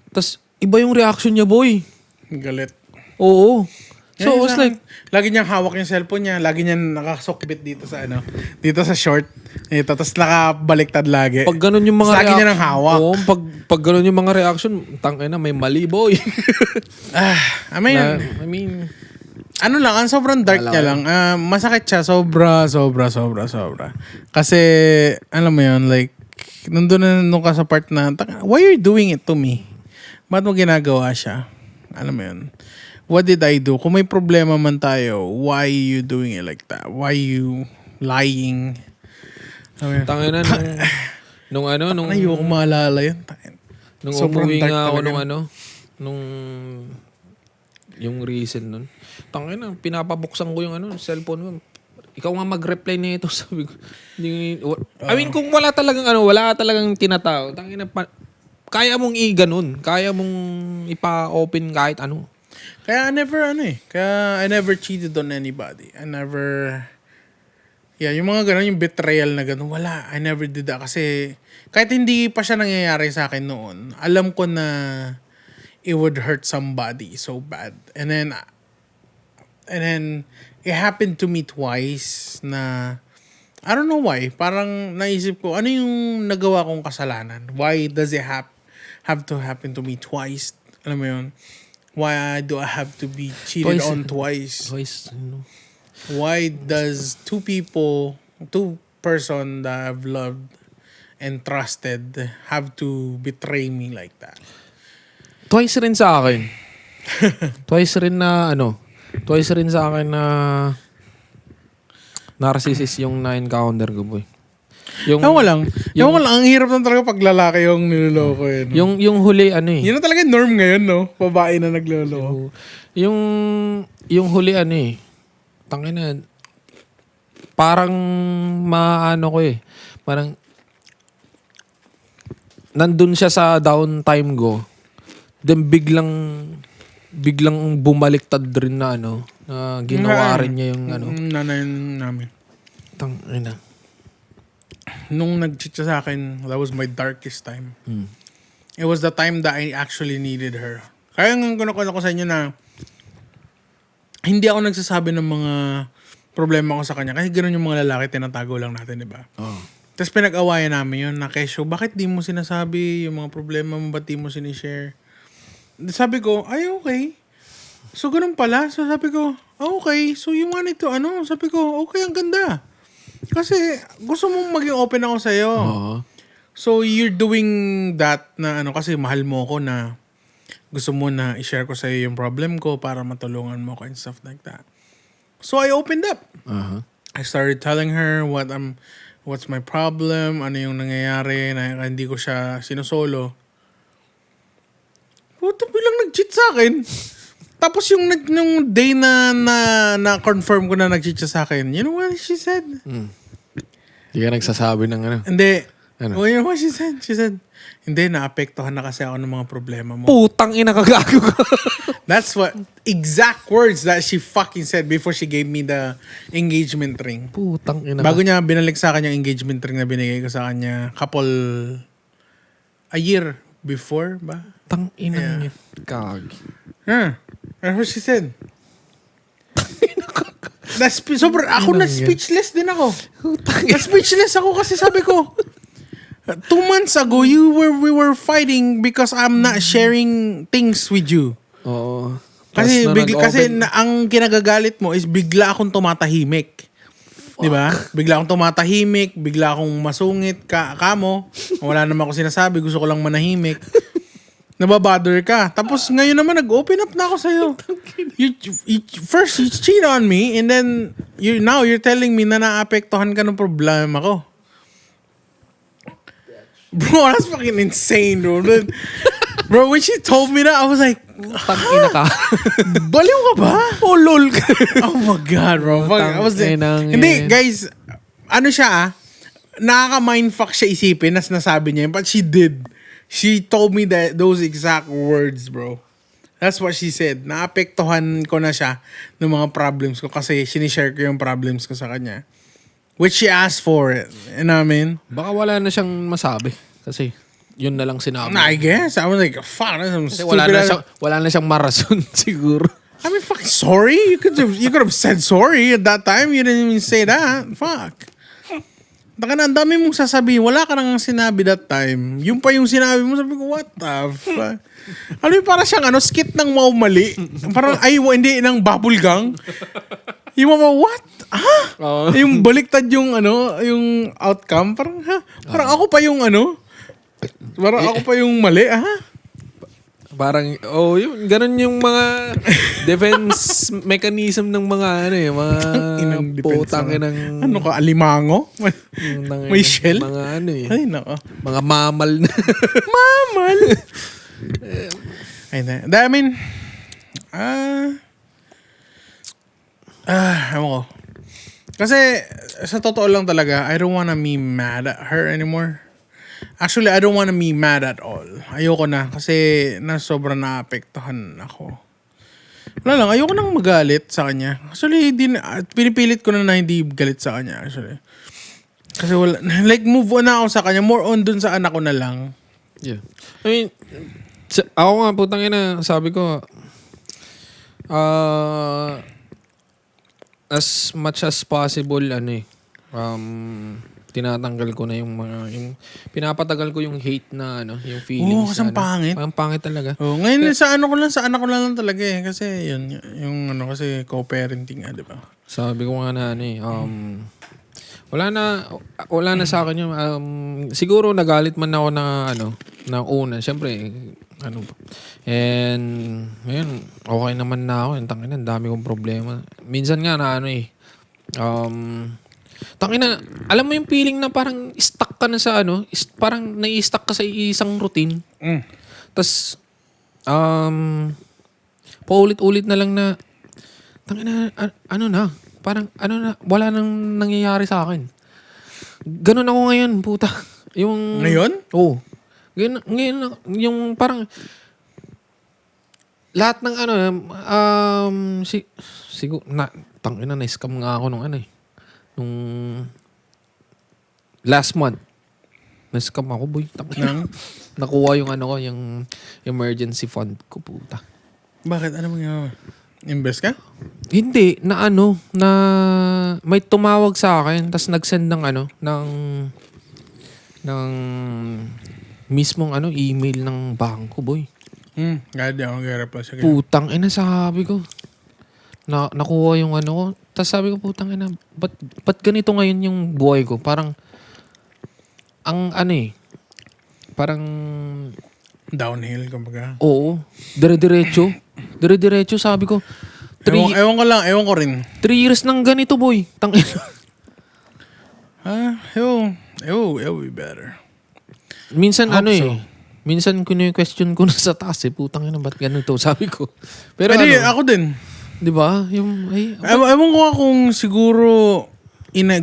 Tapos, iba yung reaction niya, boy. Galit. Oo. So, I was like, lagi niyang hawak yung cellphone niya, lagi niyang nakasukbit dito sa dito sa short. Ito, tapos nakabaliktad lagi. pag ganun yung mga lagi niya nang hawak. Oo, pag ganun yung mga reaction, tangina, may mali, boy. I mean, ang sobrang dark niya lang. Masakit siya, sobra. Kasi, alam mo yun, like, nandun ka sa part na, why are you doing it to me? Ba't mo ginagawa siya? Alam mo yun. What did I do? Kung may problema man tayo, why you doing it like that? Why you lying? Tangina nung Ayoko maalala yun. nung Sobrang umuwi dark nga ako talaga. nung yung recent nun. Tangina, pinapabuksan ko yung cellphone mo. Ikaw nga mag-reply nito, sabi ko. I mean, kung wala talagang tinatao, tangina kaya mong i-ganun. Kaya mong ipa-open kahit ano. Kaya I never cheated on anybody. Yung mga ganun, yung betrayal na ganun, wala. I never did that. Kasi, kahit hindi pa siya nangyayari sa akin noon, alam ko na it would hurt somebody so bad. And then, it happened to me twice na, I don't know why, parang naisip ko, ano yung nagawa kong kasalanan? Why does it have to happen to me twice? Alam mo yun? Why do I have to be cheated on twice? Twice, Why does two person that I've loved and trusted have to betray me like that? Twice rin sa akin. Twice rin sa akin na narcissist yung na-encounter ko, boy. Ewan ko lang, ang hirap lang talaga pag lalaki yung niloloko eh. No? Yung huli Yun na talaga yung norm ngayon, no? Babae na nagloloko. Yung huli tangina, parang parang nandun siya sa downtime ko, then biglang bumaliktad rin na na ginawa rin niya yung Nanay namin. tangina. Nung nag-cheat siya sa akin, that was my darkest time. It was the time that I actually needed her. Kaya nga kinukwento ko sa inyo na hindi ako nagsasabi ng mga problema ko sa kanya. Kasi ganoon yung mga lalaki, tinatago lang natin, di ba? Oh. Tapos pinag-awayan namin yun na, Kesyo, bakit di mo sinasabi yung mga problema mo, ba't di mo sinishare? Sabi ko, ay okay. So ganun pala. So sabi ko, okay. So you wanted to, sabi ko, okay, ang ganda. Kasi gusto mong maging open ako sa'yo. So you're doing that na kasi mahal mo ako na gusto mo na i-share ko sa'yo yung problem ko para matulungan mo ko and stuff like that. So I opened up. I started telling her what's my problem, ano yung nangyayari, na hindi ko siya sinusolo. Puta, bilang nag-cheat sa akin. Tapos yung day na confirm ko na nag-cheat siya sa akin, you know what she said? Hindi ka nagsasabi ng Hindi. Ano? You know what she said? She said, hindi, naapektuhan na kasi ako ng mga problema mo. Putang ina, kagago ka. That's what exact words that she fucking said before she gave me the engagement ring. Putang ina. Bago niya binalik sa akin yung engagement ring na binigay ko sa kanya, a year before ba? Tang ina niya. Kag. That's what she said. Ako na speechless din ako. Na-speechless ako kasi sabi ko, 2 months ago, we were fighting because I'm not sharing things with you. Oo. Kasi ang kinagagalit mo is bigla akong tumatahimik. Di ba? Bigla akong tumatahimik, bigla akong masungit kamo. Wala naman ako sinasabi, gusto ko lang manahimik. Nababother ka. Tapos ngayon naman nag-open up na ako sa'yo. First you cheat on me and then now you're telling me na naapektuhan ka ng problema ko. Bro, that's fucking insane, bro. Bro, when she told me that, I was like, tangina ka. Baliw ka ba? Oh, lol. Oh my God, bro. Hindi, guys, nakaka-mindfuck siya isipin na sinasabi niya. But she did. She told me those exact words, bro. That's what she said. Naapektuhan ko na siya ng mga problems ko kasi sinishare ko yung problems ko sa kanya. Which she asked for it. You know what I mean? Baka wala na siyang masabi. Kasi yun na lang sinabi. I guess. I was like, fuck. Kasi wala na siyang marason siguro. I mean, fucking sorry. You could have said sorry at that time. You didn't even say that. Fuck. Baka na, ang dami mong sasabihin. Wala ka nang sinabi that time. Yung pa yung sinabi mo, sabi ko, what the fuck? Ano yung para siyang skit ng maumali? Parang, hindi, ng bubble gang. Yung mga, what? Yung baliktad yung, yung outcome. Parang ako pa yung, parang ako pa yung mali, Parang, yun, ganun yung mga defense mechanism ng mga, mga Inang defense putang naman. ng... Ano ka, alimango? May shell? Mga Ay, nako. mga mamal na. Mamal! Ay, I mean, ewan ko. Kasi, sa totoo lang talaga, I don't wanna be mad at her anymore. Actually, I don't wanna be mad at all. Ayoko na, kasi sobrang naapektuhan ako. Wala lang, ayoko nang magalit sa kanya. Actually, pinipilit ko na hindi galit sa kanya, actually. Kasi wala, like, move on na ako sa kanya. More on dun sa anak ko na lang. Yeah. I mean, ako nga, putang ina, sabi ko, as much as possible, tinatanggal ko na yung pinapatagal ko yung hate na, yung feelings. Kasi ang pangit. Ang pangit talaga. Ngayon, sa anak ko lang talaga eh. Kasi yun, yung kasi co-parenting di ba? Sabi ko nga na, wala na sa akin yung, siguro nagalit man ako na una. Siyempre, and, ngayon, okay naman na ako. Ang dami kong problema. Minsan nga tangina, alam mo yung feeling na parang stuck ka na sa parang nai-stuck ka sa isang routine. Tapos, paulit-ulit na lang na, tangina, parang, wala nang nangyayari sa akin. Ganun ako ngayon, puta. Yung... Ngayon? Oo. Ngayon, yung parang, lahat ng siguro, tangina, na-scam nga ako nung nung last month. Na-scam ako, boy. Nakuha yung yung emergency fund ko, puta. Bakit? Ano mangyayari? Invest ka? Hindi, na may tumawag sa akin, tas nag-send ng ng mismong email ng bangko, boy. Gadi ako pa siya. Putang ina, sabi ko. Nakuha yung ko. Tapos sabi ko, putang ina, ba't ganito ngayon yung buhay ko? Parang, parang... Downhill, kumbaga. Oo. Dire-diretso, sabi ko. Ewan ko rin. 3 years nang ganito, boy. Tangina. It will be better. Minsan minsan question ko na sa taas putang ina, ba't ganito? Sabi ko. Pero ako din. Di ba? Ewan ko kung siguro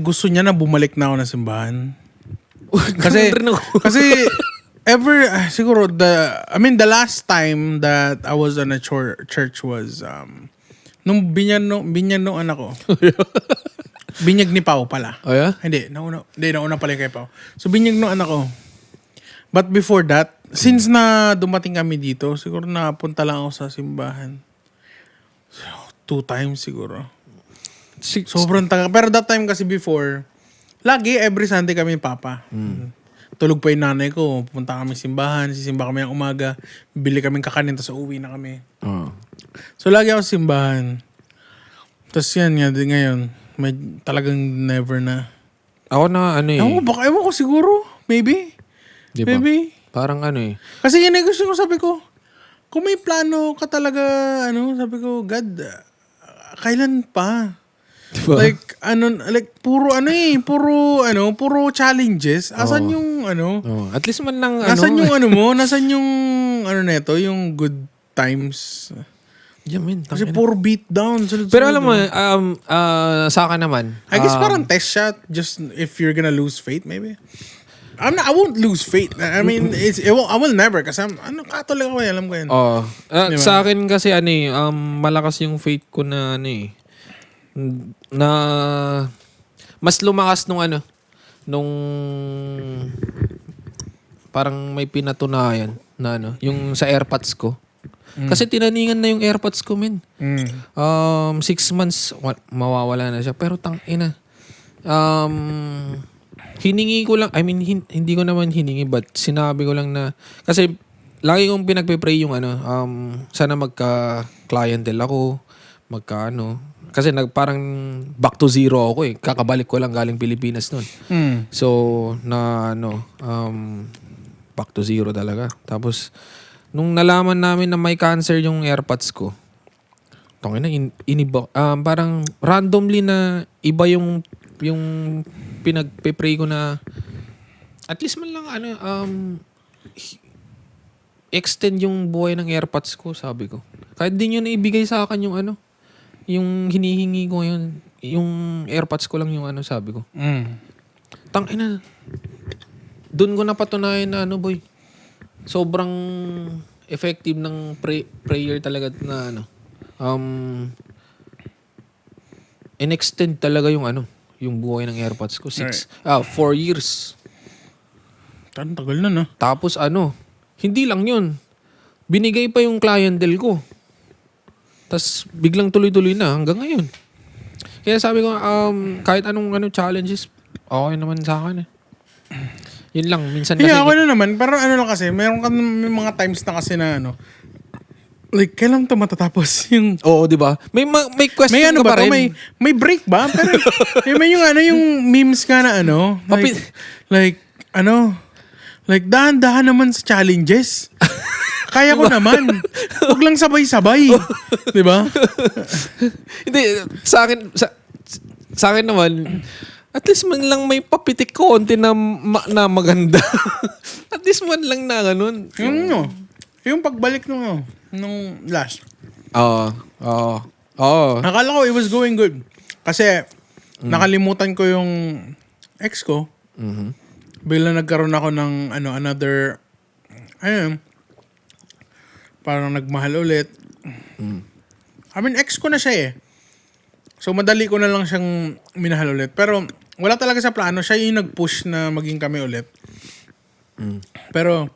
gusto niya na bumalik na ako ng simbahan. Kasi siguro the last time that I was on a church was nung binyag nung anak ko. Binyag ni Pao pala. Oh yeah? Nauna pala kay Pao. So binyag nung anak ko. But before that, since na dumating kami dito, siguro napunta lang ako sa simbahan. 2 times siguro. Sobrang tagal. Pero that time kasi before, lagi every Sunday kami Papa. Tulog pa yung nanay ko. Pupunta kami simbahan. Sisimba kami ng umaga. Bili kaming kakanin. Tapos uwi na kami. So lagi ako sa simbahan. Tapos yan nga din ngayon. Talagang never na. Ako na Ewan ko siguro. Maybe. Diba? Maybe. Parang Kasi yun gusto ko, sabi ko, kung may plano ka talaga, sabi ko, God, kailan pa? Diba? Puro challenges. Asan yung at least man lang Nasan yung nasan yung neto, yung good times. Yeah, man. Kasi puro beat down. Pero alam mo, sa akin naman. I guess parang test shot, just if you're gonna lose faith, maybe. I won't lose faith. I mean, I will never kasi Catholic ako, alam ko yan. Diba? Sa akin kasi malakas yung faith ko na na mas lumakas nung parang may pinatunayan na yung sa AirPods ko. Kasi tinaningan na yung AirPods ko, men. 6 months mawawala na siya, pero tangina. Hiningi ko lang, hindi ko naman hiningi, but sinabi ko lang na, kasi lagi kong pinagpe-pray yung sana magka-clientele ako, kasi parang back to zero ako kakabalik ko lang galing Pilipinas nun. So, back to zero talaga. Tapos, nung nalaman namin na may cancer yung AirPods ko, tangina, iniba, parang randomly na iba yung pinagpe-pray ko na at least man lang extend yung buhay ng AirPods ko, sabi ko. Kahit di nyo na ibigay sa akin yung yung hinihingi ko ngayon, yung AirPods ko lang yung sabi ko. Tangina, doon ko napatunayan na boy, sobrang effective ng prayer talaga na in-extend talaga yung yung buhay ng AirPods ko. 4 years. Tagal na, no? Tapos hindi lang yun. Binigay pa yung clientele ko. Tapos biglang tuloy-tuloy na hanggang ngayon. Kaya sabi ko, kahit anong challenges, okay naman sa akin eh. Yun lang, minsan kasi... Yeah, ako na naman. Pero lang kasi, may mga times na kasi na like, kailan ito matatapos yung... Oo, di ba? May question may ka ba pa to? rin. May break ba? Pero may yung memes ka na like dahan-dahan naman sa challenges. Kaya ko naman. Huwag lang sabay-sabay. Di ba? Hindi, sa akin naman, at least man lang may papitik konti na maganda. At least man lang na ganun. Yung pagbalik nung last. Oo. Akala ko it was going good. Kasi nakalimutan ko yung ex ko. Mm-hmm. Bigla nagkaroon ako ng another parang nagmahal ulit. I mean, ex ko na siya eh. So, madali ko na lang siyang minahal ulit. Pero, wala talaga sa plano. Siya yung nag-push na maging kami ulit. Pero,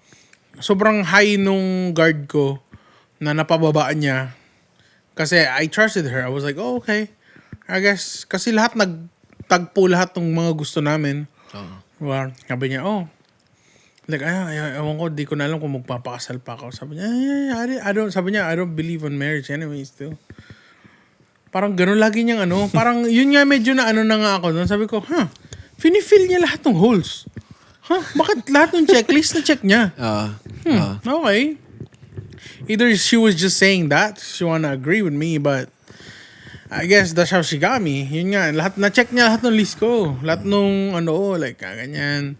sobrang high nung guard ko na napababaan niya. Kasi, I trusted her. I was like, oh, okay. I guess, kasi nagtagpo lahat ng mga gusto namin. Well, sabi niya, like, ewan ko, di ko na alam kung magpapakasal pa ako. Sabi niya, I don't believe on marriage anyways, too. Parang gano'n lagi niyang parang yun nga medyo na na nga ako doon. Sabi ko, finifill niya lahat ng holes. Bakit lahat ng checklist na check niya? Okay. Either she was just saying that, she wanna agree with me, but I guess that's how she got me. Yun nga, na-check niya lahat ng list ko. Lahat nung like, ganyan.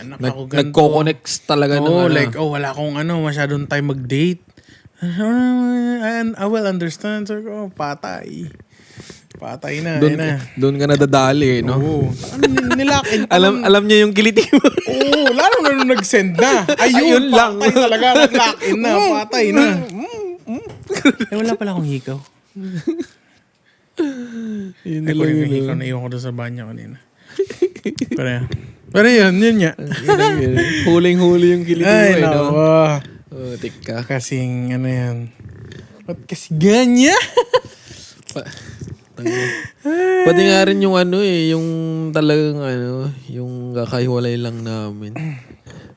Anak ako ganito. Nagko-connects talaga ng like, wala akong masyadong time mag-date. And I will understand. So, patay. Patay na. Doon ka nadadali, no? Oo. Nilakin. alam niya yung kiliti mo. Oo, lalo na nung nag-send na. Ayun lang. Patay talaga. Naglakin na. Patay na. Wala pala akong hikaw. Yun ko yung hikaw na iwan ko doon sa banyo kanina. Pero yun nga. Huling-huli yung kiliti mo, Ay, no? Tika. Kasing yan. Ba't kasi ganyan? Pati nga rin yung yung talagang yung kakahiwalay lang namin.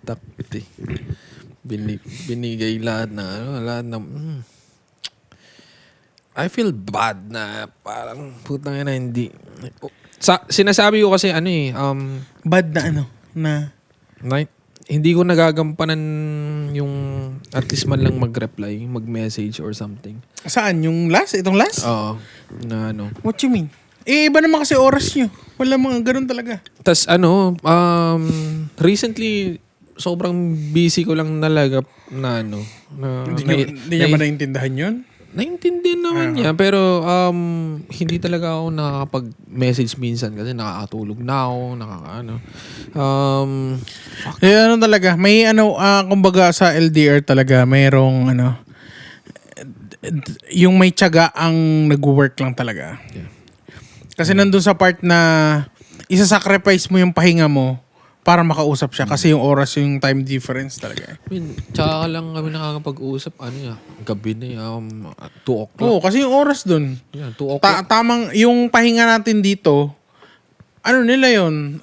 Takti. Binigay lahat na I feel bad na parang putang ina hindi. Sinasabi ko kasi Bad na hindi ko nagagampanan yung at least man lang mag-reply, mag-message or something. Saan? Yung last? Itong last? Oo. Na What you mean? Iba naman kasi oras nyo. Wala mga ganun talaga. Tas recently, sobrang busy ko lang nalagap na Hindi niya ba naintindahan yun? Naintindihan naman niya, pero hindi talaga ako nakakapag-message minsan kasi nakakatulog na ako, talaga, may kumbaga sa LDR talaga, mayroong yung may tiyaga ang nag-work lang talaga. Yeah. Kasi nandun sa part na isa-sacrifice mo yung pahinga mo para makausap siya kasi yung oras yung time difference talaga. Tsaka lang kami nakakapag-usap, gabi na 2 o'clock. Oo, kasi yung oras dun. Yeah, 2 o'clock. Tamang, yung pahinga natin dito, nila yun?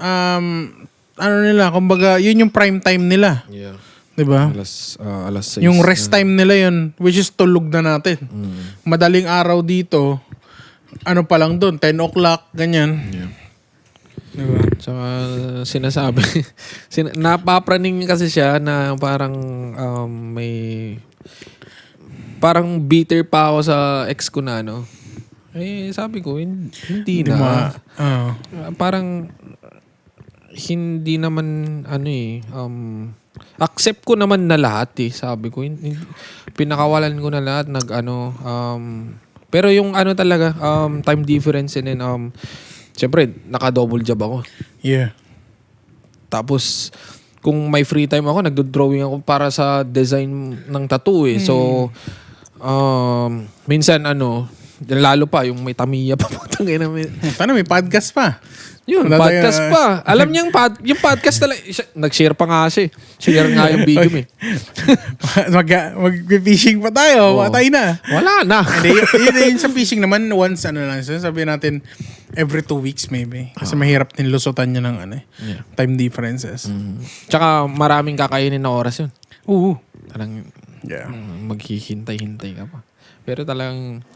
Kumbaga, yun yung prime time nila. Yeah. Diba? Alas 6. Yung rest time nila yun, which is tulog na natin. Madaling araw dito, pa lang dun, 10 o'clock, ganyan. Yeah. Diba? Tsaka sinasabi, napapraning kasi siya na parang may parang bitter pa ako sa ex ko na ano. Eh sabi ko hindi na. Parang hindi naman accept ko naman na lahat eh, sabi ko. Pinakawalan ko na lahat pero yung talaga time difference and then syempre naka-double job ako. Yeah. Tapos kung may free time ako, nagdo-drawing ako para sa design ng tattoo eh. So minsan lalo pa yung may Tamiya pa Paano may podcast pa? Yun, podcast pa. Alam niya yung podcast talaga. Nag-share pa nga siya. Share nga yung video eh. Mag-fishing pa tayo. Patay na. Wala na. Yun sa fishing naman, once lang. So, sabihin natin, every 2 weeks maybe. Kasi mahirap din lusutan niya ng time differences. Tsaka maraming kakainin na oras yun. Oo. Talagang maghihintay-hintay ka pa. Pero talagang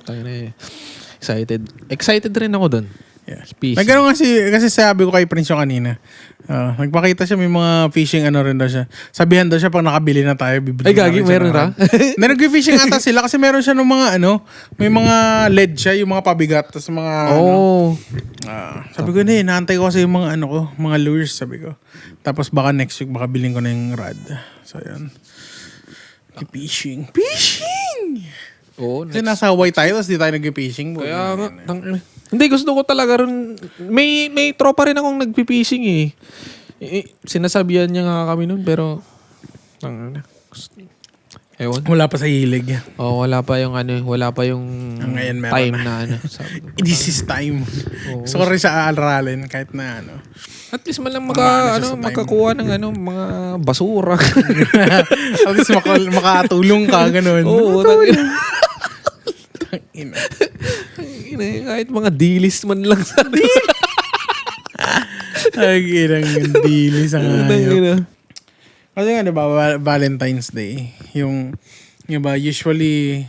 excited. Excited rin ako doon. Yeah. Nagano kasi sabi ko kay Prince yung kanina. Nagpakita siya, may mga fishing rin daw siya. Sabihan daw siya pag nakabili na tayo, bibili. Ay gagi, meron ra? Nag-fishing ata sila kasi meron siya ng mga may mga LED siya, yung mga pabigat, tapos mga sabi ko inaantay ko kasi yung mga mga lures, sabi ko. Tapos baka next week baka bilhin ko na yung rod. So yun. Fishing. Kasi nasa Hawaii tayo, tapos di tayo nag-fishing. Kaya hindi, gusto ko talaga rin. May tropa rin akong nagpipishing eh. Sinasabihan niya nga kami nun, pero ewan. Wala pa sa hilig. Wala pa yung time na This is time. Gusto ko rin sa aaralin kahit na At least man lang makakuha ng mga basura. At least makatulong ka, ganun. Oo, kahit mga dilis man lang sa Ay, inang dilis ang ayaw. Kasi nga, diba, Valentine's Day, yung ba, usually,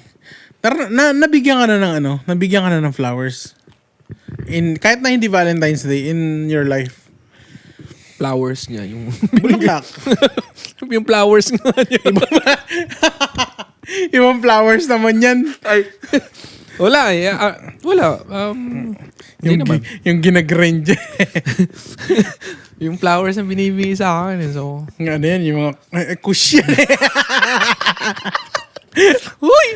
nabigyan ka na ng flowers. Kahit na hindi Valentine's Day, in your life. Flowers niya, yung bulaklak. yung flowers nga niya. Ibang flowers naman yan. Ay. Wala eh. Wala. Yung ginagrind dyan. Yung flowers na binibigay sa akin. So, ano yan? Yung mga kusya. Uy!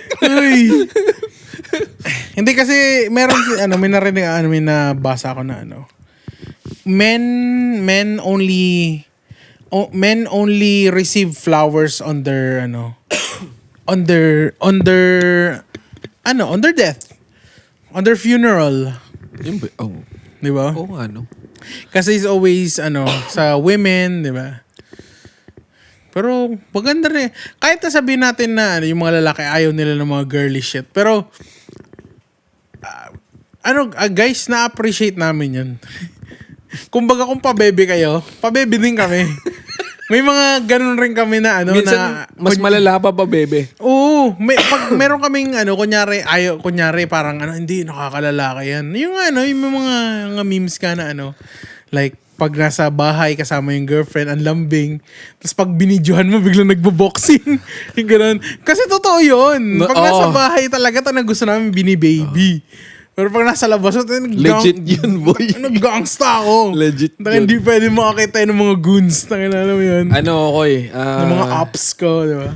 Hindi kasi meron may narinig may nabasa ako na men only receive flowers on their on their death. On their funeral. Di ba? Oo, Kasi it's always, sa women, di ba? Pero, maganda rin. Kahit na sabihin natin na, yung mga lalaki, ayaw nila ng mga girly shit. Pero, guys, na-appreciate namin yan. Kumbaga, kung pabebe kayo, pabebe din kami. May mga ganun rin kami na minsan, mas malala pa bebe. Oo, pag meron kaming kunyari parang hindi nakakalala yan. Yung yung mga memes ka na like pag nasa bahay kasama yung girlfriend, ang lambing. Tapos pag binidyohan mo, biglang nagbo-boxing. Yung ganun. Kasi totoo yun. Pag nasa bahay talaga, gusto namin bini-baby. Pero pag nasa labas, legit yun, boy. Gangsta ako. Legit yun. Hindi pwede makakita ng mga goons. Alam mo yun? Ng mga ops ko, di ba?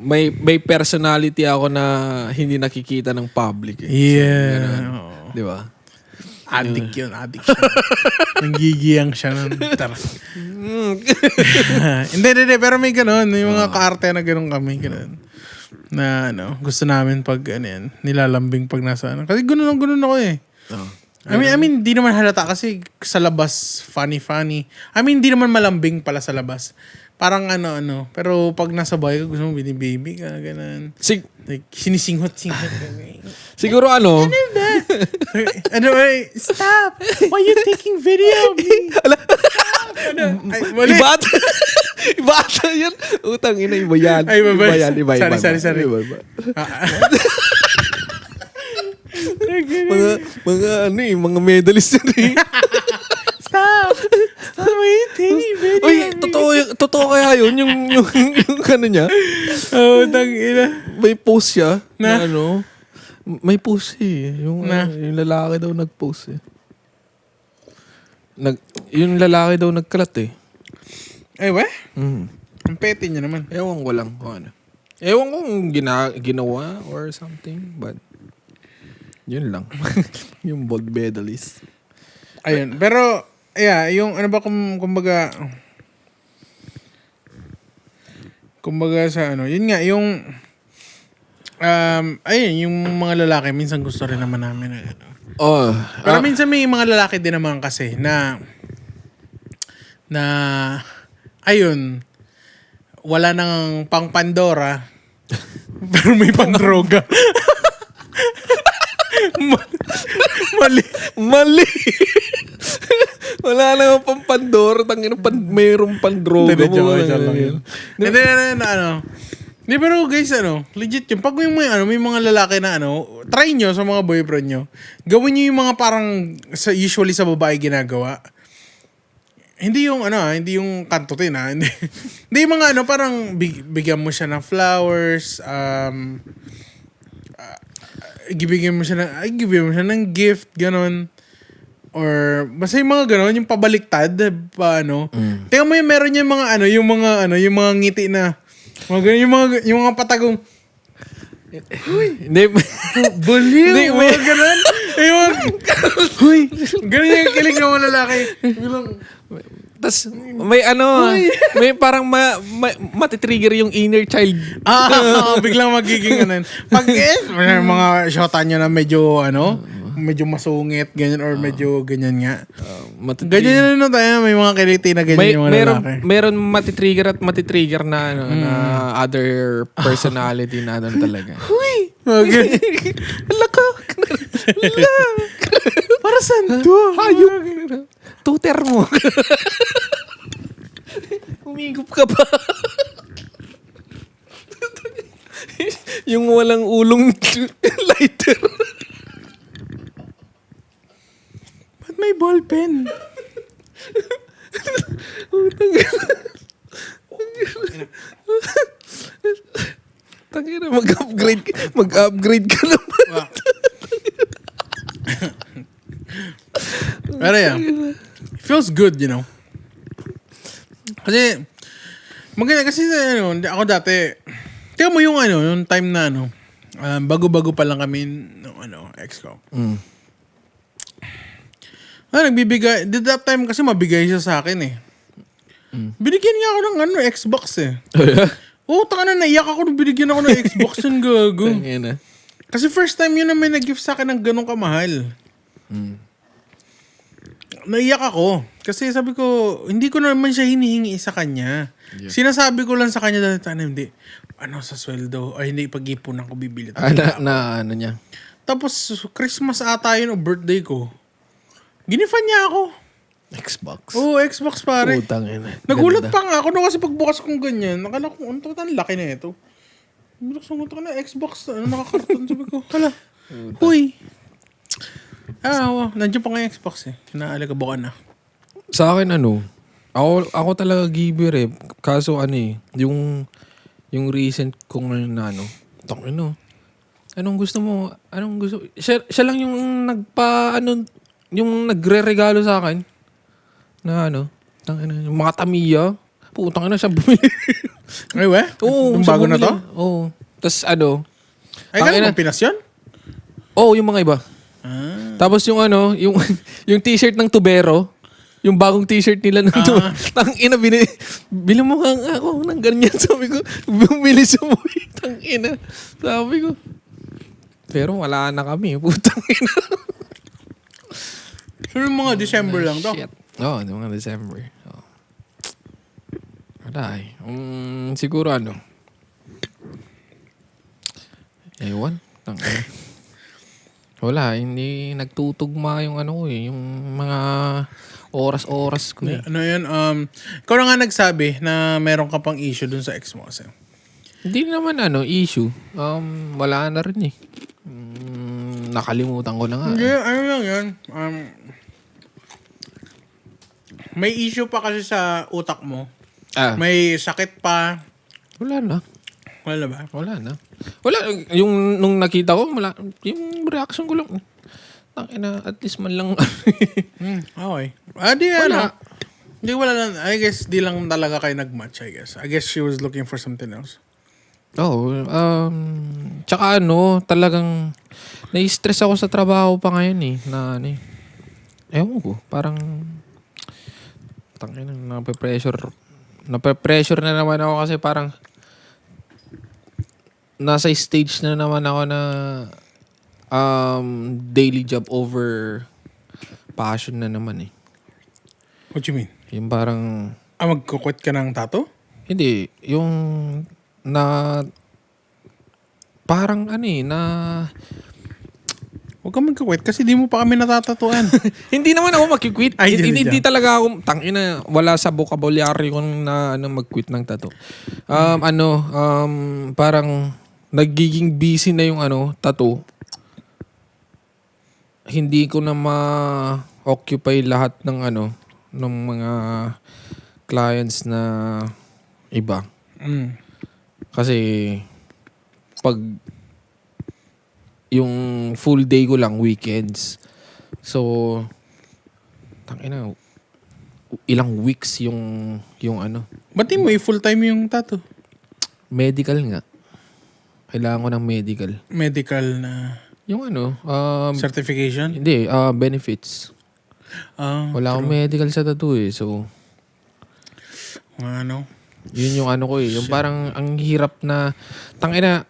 May personality ako na hindi nakikita ng public. Yeah. So, di ba? Addict yun. Nanggigiyang siya nun. Hindi. Pero may ganun. May mga kaarte na ganun kami. Ganun. Na gusto namin pag nilalambing pag nasa kasi ganun ako eh. I mean di naman halata kasi sa labas funny. I mean di naman malambing pala sa labas. Parang pero pag nasa bahay ka gusto mo bini-baby ka ganun. Like sinisinghot. Siguro stop. Why you taking video of me? Iba yan. Utang ina, iba yan. Sorry. Mga medalist yan eh. Stop! Stop waiting. Uy, totoo kaya yun? Yung ano niya? Oh, tangina. May post siya Na? na ano? May post eh. Yung lalaki daw nag-post eh. Yung lalaki daw nagkalat eh. Ay, weh? Mm. Ang petty niya naman. Ewan ko lang kung ano. Ewan ko kung ginawa or something, but yun lang. Yung bold medalist. Ayun. Pero, yeah, yung ano ba kumbaga sa ano, yun nga, yung ayun, yung mga lalaki, minsan gusto rin naman namin. Oh. Pero minsan may mga lalaki din naman kasi na ayun, wala nang pang Pandora, pero may pang droga. Mali. Wala naman pang Pandora. Mayroong pandroga Hindi, mo. joke lang yun. Hindi, ano. Hindi, pero guys, legit yun. Pag may mga lalaki na try nyo sa mga boyfriend nyo. Gawin nyo yung mga parang usually sa babae ginagawa. Hindi yung hindi yung kantutin Hindi, hindi yung mga parang bigyan mo siya ng flowers, bigyan mo siya ng gift, ganon. Or basta yung mga ganon, yung pabaliktad pa Tingnan mo yung meron yung mga yung mga ngiti na mga ganon, yung mga patagong Hindi. baliw, mga ganon. Huy, ganon yung kilig ng mga lalaki. Tas may may parang matitrigger yung inner child. Biglang magiging Pag mga shota nyo na medyo masungit, ganyan, or medyo ganyan nga. Ganyan tayo, may mga kiliti na ganyan yung mga lalaki. Meron matitrigger na na other personality na talaga. Huy! Okay. Laka! Para saan to? Hayop! Tuter mo. Umigop ka pa. Yung walang ulong lighter. Ba't may ballpen? Tangina, mag-upgrade ka naman. Pero yeah, it feels good, Kasi, maganda kasi ako dati, tingnan mo yung time na bago-bago pa lang kami ex ko. Nagbibigay, that time kasi mabigay siya sa akin eh. Binigyan niya ako ng Xbox eh. Oh, yeah? Taka na, naiyak ako nung binigyan ako ng Xbox yung gago. Tangina. Kasi first time yun na may nag-gift sa akin ng ganong kamahal. Naiyak ako. Kasi sabi ko, hindi ko naman siya hinihingi sa kanya. Yeah. Sinasabi ko lang sa kanya dati, hindi. Sa sweldo, ay hindi pag-ipunan ko bibili. Ano niya? Tapos, Christmas ata yun o birthday ko. Ginifan niya ako. Xbox. Oo, Xbox pare. Putang ina. Nagulat pa nga ako kasi pagbukas kong ganyan, nakala ko, ang laki na ito. Binuksan ko na Xbox, nakakarton. Sabi ko, huy. Nandiyan pa nga yung Xbox eh. Kinaalagabukan na. Sa akin ako talaga giver eh. Kaso yung recent kong anong gusto mo? Siya lang yung yung nagre-regalo sa akin. Na yung mga Tamiya. Putang ina siya bumili. Ay, we? Oo. Yung bago na to? Oo. Tapos ay, ganun bang Pinas yun? Oo, yung mga iba. Tapos yung yung t-shirt ng Tubero, yung bagong t-shirt nila ng tangina, bili mo nga ako ng ganyan. Sabi ko, bumili sa mo. Tangina. Sabi ko. Pero wala na kami. Putang ina. So yung mga December lang to? Shit. Oo, yung mga December. Wala eh. Siguro ewan. Wala, hindi nagtutugma yung yung mga oras-oras ko eh. Yun? Ikaw na nga nagsabi na meron ka pang issue dun sa ex mo kasi. Hindi naman issue. Wala na rin eh. Nakalimutan ko na nga. Hindi, lang yan. May issue pa kasi sa utak mo. May May sakit pa. wala na. Wala ba? Wala na. Wala. Yung nung nakita ko, wala. Yung reaction ko lang. Tangina, at least man lang. Okay. Di Wala. Hindi, wala lang. I guess, di lang talaga kayo nag-match, I guess. I guess she was looking for something else. Oo. Tsaka talagang nai-stress ako sa trabaho pa ngayon eh. Na ewan ko, parang tangina, nape-pressure na naman ako kasi parang nasa stage na naman ako na daily job over passion na naman eh. What you mean? Yung parang Magkukwit ka ng tattoo? hindi, yung na parang na Huwag ka magkukwit kasi di mo pa kami natatatuan. hindi naman ako mag-quit. Ay, Hindi talaga ako tangina, wala sa vocabulary ko na mag-quit ng tattoo. Parang nagiging busy na yung tattoo. Hindi ko na ma-occupy lahat ng ng mga clients na iba. Kasi pag yung full day ko lang weekends. So tangina, ilang weeks yung Ba't di mo full-time yung tattoo? medical nga. Kailangan ko ng medical. Medical na Yung certification? hindi, benefits. Wala akong medical sa tattoo eh. So yun yung ko eh. Yung parang ang hirap na tangina,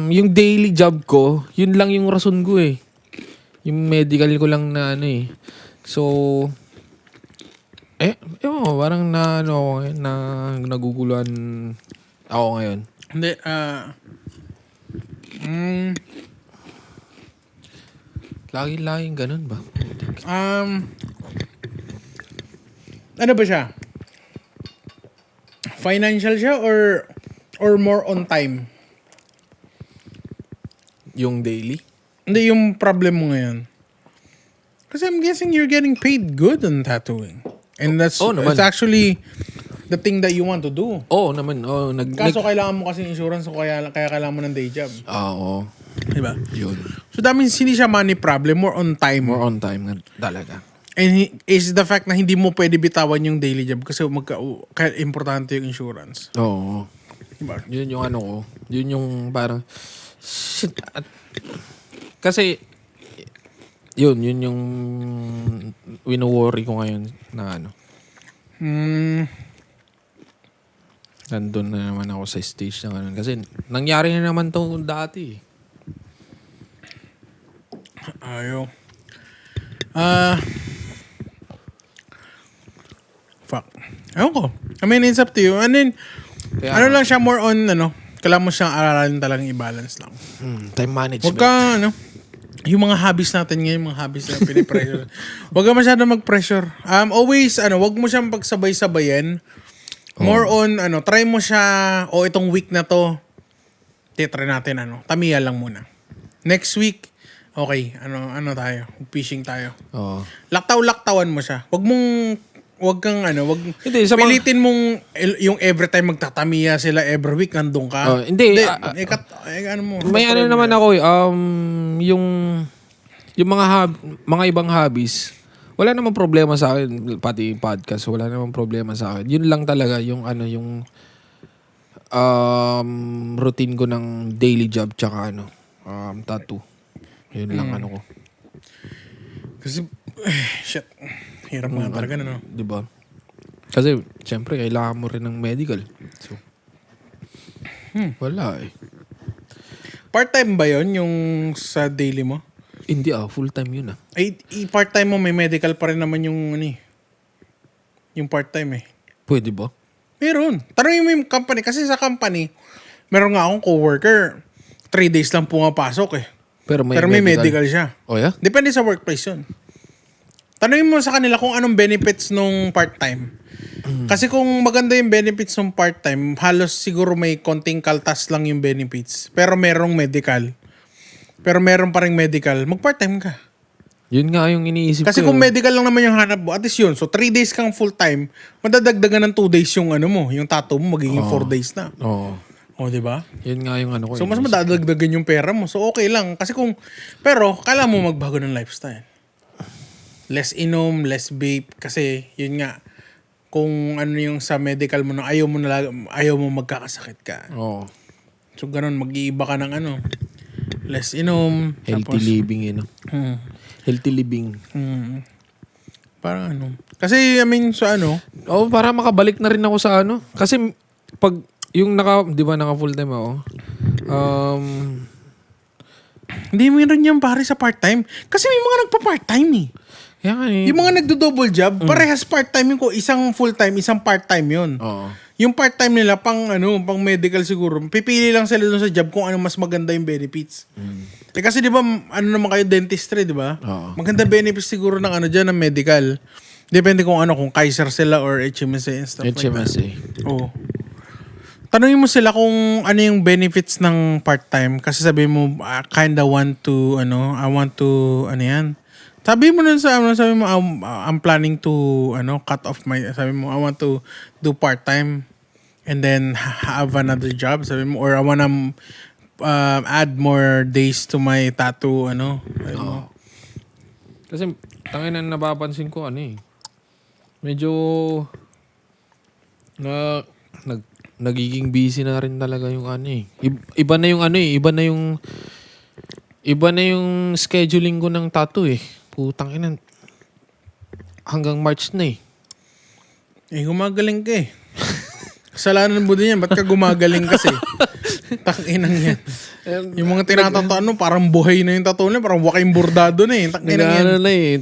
yung daily job ko, yun lang yung rason ko eh. Yung medical ko lang na eh. So parang ako ngayon, na naguguluhan ako ngayon. Hindi, Lagi-laging ganun ba? ano ba siya? Financial siya or more on time? Yung daily? Hindi, yung problem mo ngayon. Kasi I'm guessing you're getting paid good on tattooing. And that's naman. it's actually the thing that you want to do. Oo naman. Kaso kailangan mo kasi insurance so kaya kailangan mo ng day job. Oo. Diba? Yun. So that means hindi siya money problem, more on time. More on time nga talaga. And is the fact na hindi mo pwede bitawan yung daily job kasi kaya importante yung insurance. Oo. Diba? Yun yung ko. Yun yung parang shit. Kasi yun yung wino-worry ko ngayon na nandun na naman ako sa stage na ganun. Kasi nangyari na naman to dati. Ayaw. Fuck. Ewan ko. I mean, it's up to you. And then, Kaya, lang siya more on, kailangan mo siyang aralin talagang i-balance lang. time management. Huwag ka, yung mga hobbies natin ngayon, mga hobbies na pinipressure. Huwag ka masyado mag-pressure. Always, huwag mo siyang pagsabay-sabayan. More on, try mo siya, itong week na to, titry natin, tamiya lang muna. Next week, okay, tayo, fishing tayo. Oo. Laktaw-laktawan mo siya. Huwag kang Hindi, pilitin mong yung every time magtatamiya sila every week nandun ka. Hindi. May naman ako eh. Yung mga ibang hobbies, wala namang problema sa akin. Pati podcast, wala namang problema sa akin. Yun lang talaga yung routine ko ng daily job tsaka tattoo. Yun lang ko. Kasi, shit. Hirap nga talaga na, Diba? Kasi, syempre, kailangan mo rin ng medical. So, wala eh. Part-time ba yon yung sa daily mo? Hindi full-time yun Ay, part-time mo, may medical pa rin naman yung, yung part-time eh. Pwede ba? Meron. Tanongin mo yung company. Kasi sa company, meron nga akong coworker, 3 days lang pumapasok eh. Pero may medical siya. Oh, yeah? Depende sa workplace yun. Tanungin mo sa kanila kung anong benefits nung part-time. Kasi kung maganda yung benefits nung part-time, halos siguro may konting kaltas lang yung benefits. Pero merong medical. Pero meron pa rin medical. Mag-part-time ka. Yun nga yung iniisip Kasi ko. kung medical lang naman yung hanap mo, at least yun. So 3 days kang full time, madadagdagan ng 2 days yung ano mo, yung tattoo mo magiging 4 days na. Oo. O, di ba? Yun nga yung ano ko. So mas madadagdagan yung pera mo. So okay lang. Kasi pero kailangan mo magbago ng lifestyle. Less inom, less vape. Kasi yun nga, kung ano yung sa medical mo na ayaw mo magkakasakit ka. Oo. So ganun, mag-iiba ka ng ano, less inom. Healthy living yun. Healthy living. Parang ano. Kasi I mean sa ano, Para makabalik na rin ako sa ano. Kasi pag yung di ba naka full time ako? hindi mo rin yung pare sa part-time. Kasi may mga nagpa-part-time eh. Yan eh. Yung mga nagdo-double job, parehas part-time yun ko. Isang full-time, isang part-time yun. Oo. Yung part-time nila, pang medical siguro, pipili lang sila dun sa job kung ano mas maganda yung benefits. Eh kasi di ba, ano naman kayo, dentistry, di ba? Oo. Maganda benefits siguro ng ano dyan, ng medical. Depende kung Kaiser sila or HMSA and stuff like that. HMSA. Oo. Tanungin mo sila kung ano yung benefits ng part-time. Kasi sabi mo, kinda want to, I want to, sabi mo nun sabi mo, I'm planning to, cut off sabi mo, I want to do part-time and then have another job. Sabi mo, or I wanna add more days to my tattoo, sabi mo. Kasi tangin na napapansin ko medyo nagiging busy na rin talaga yung Iba na yung iba na yung scheduling ko ng tattoo eh. Putang ina. Hanggang March na eh. Gumagaling ka eh. Kasalanan mo din yan. Ba't ka gumagaling kasi? Takinang yan. Yung mga tinatatuan parang buhay na yung tattoo na. Parang wakaing bordado na eh. Takinang yan. Na eh.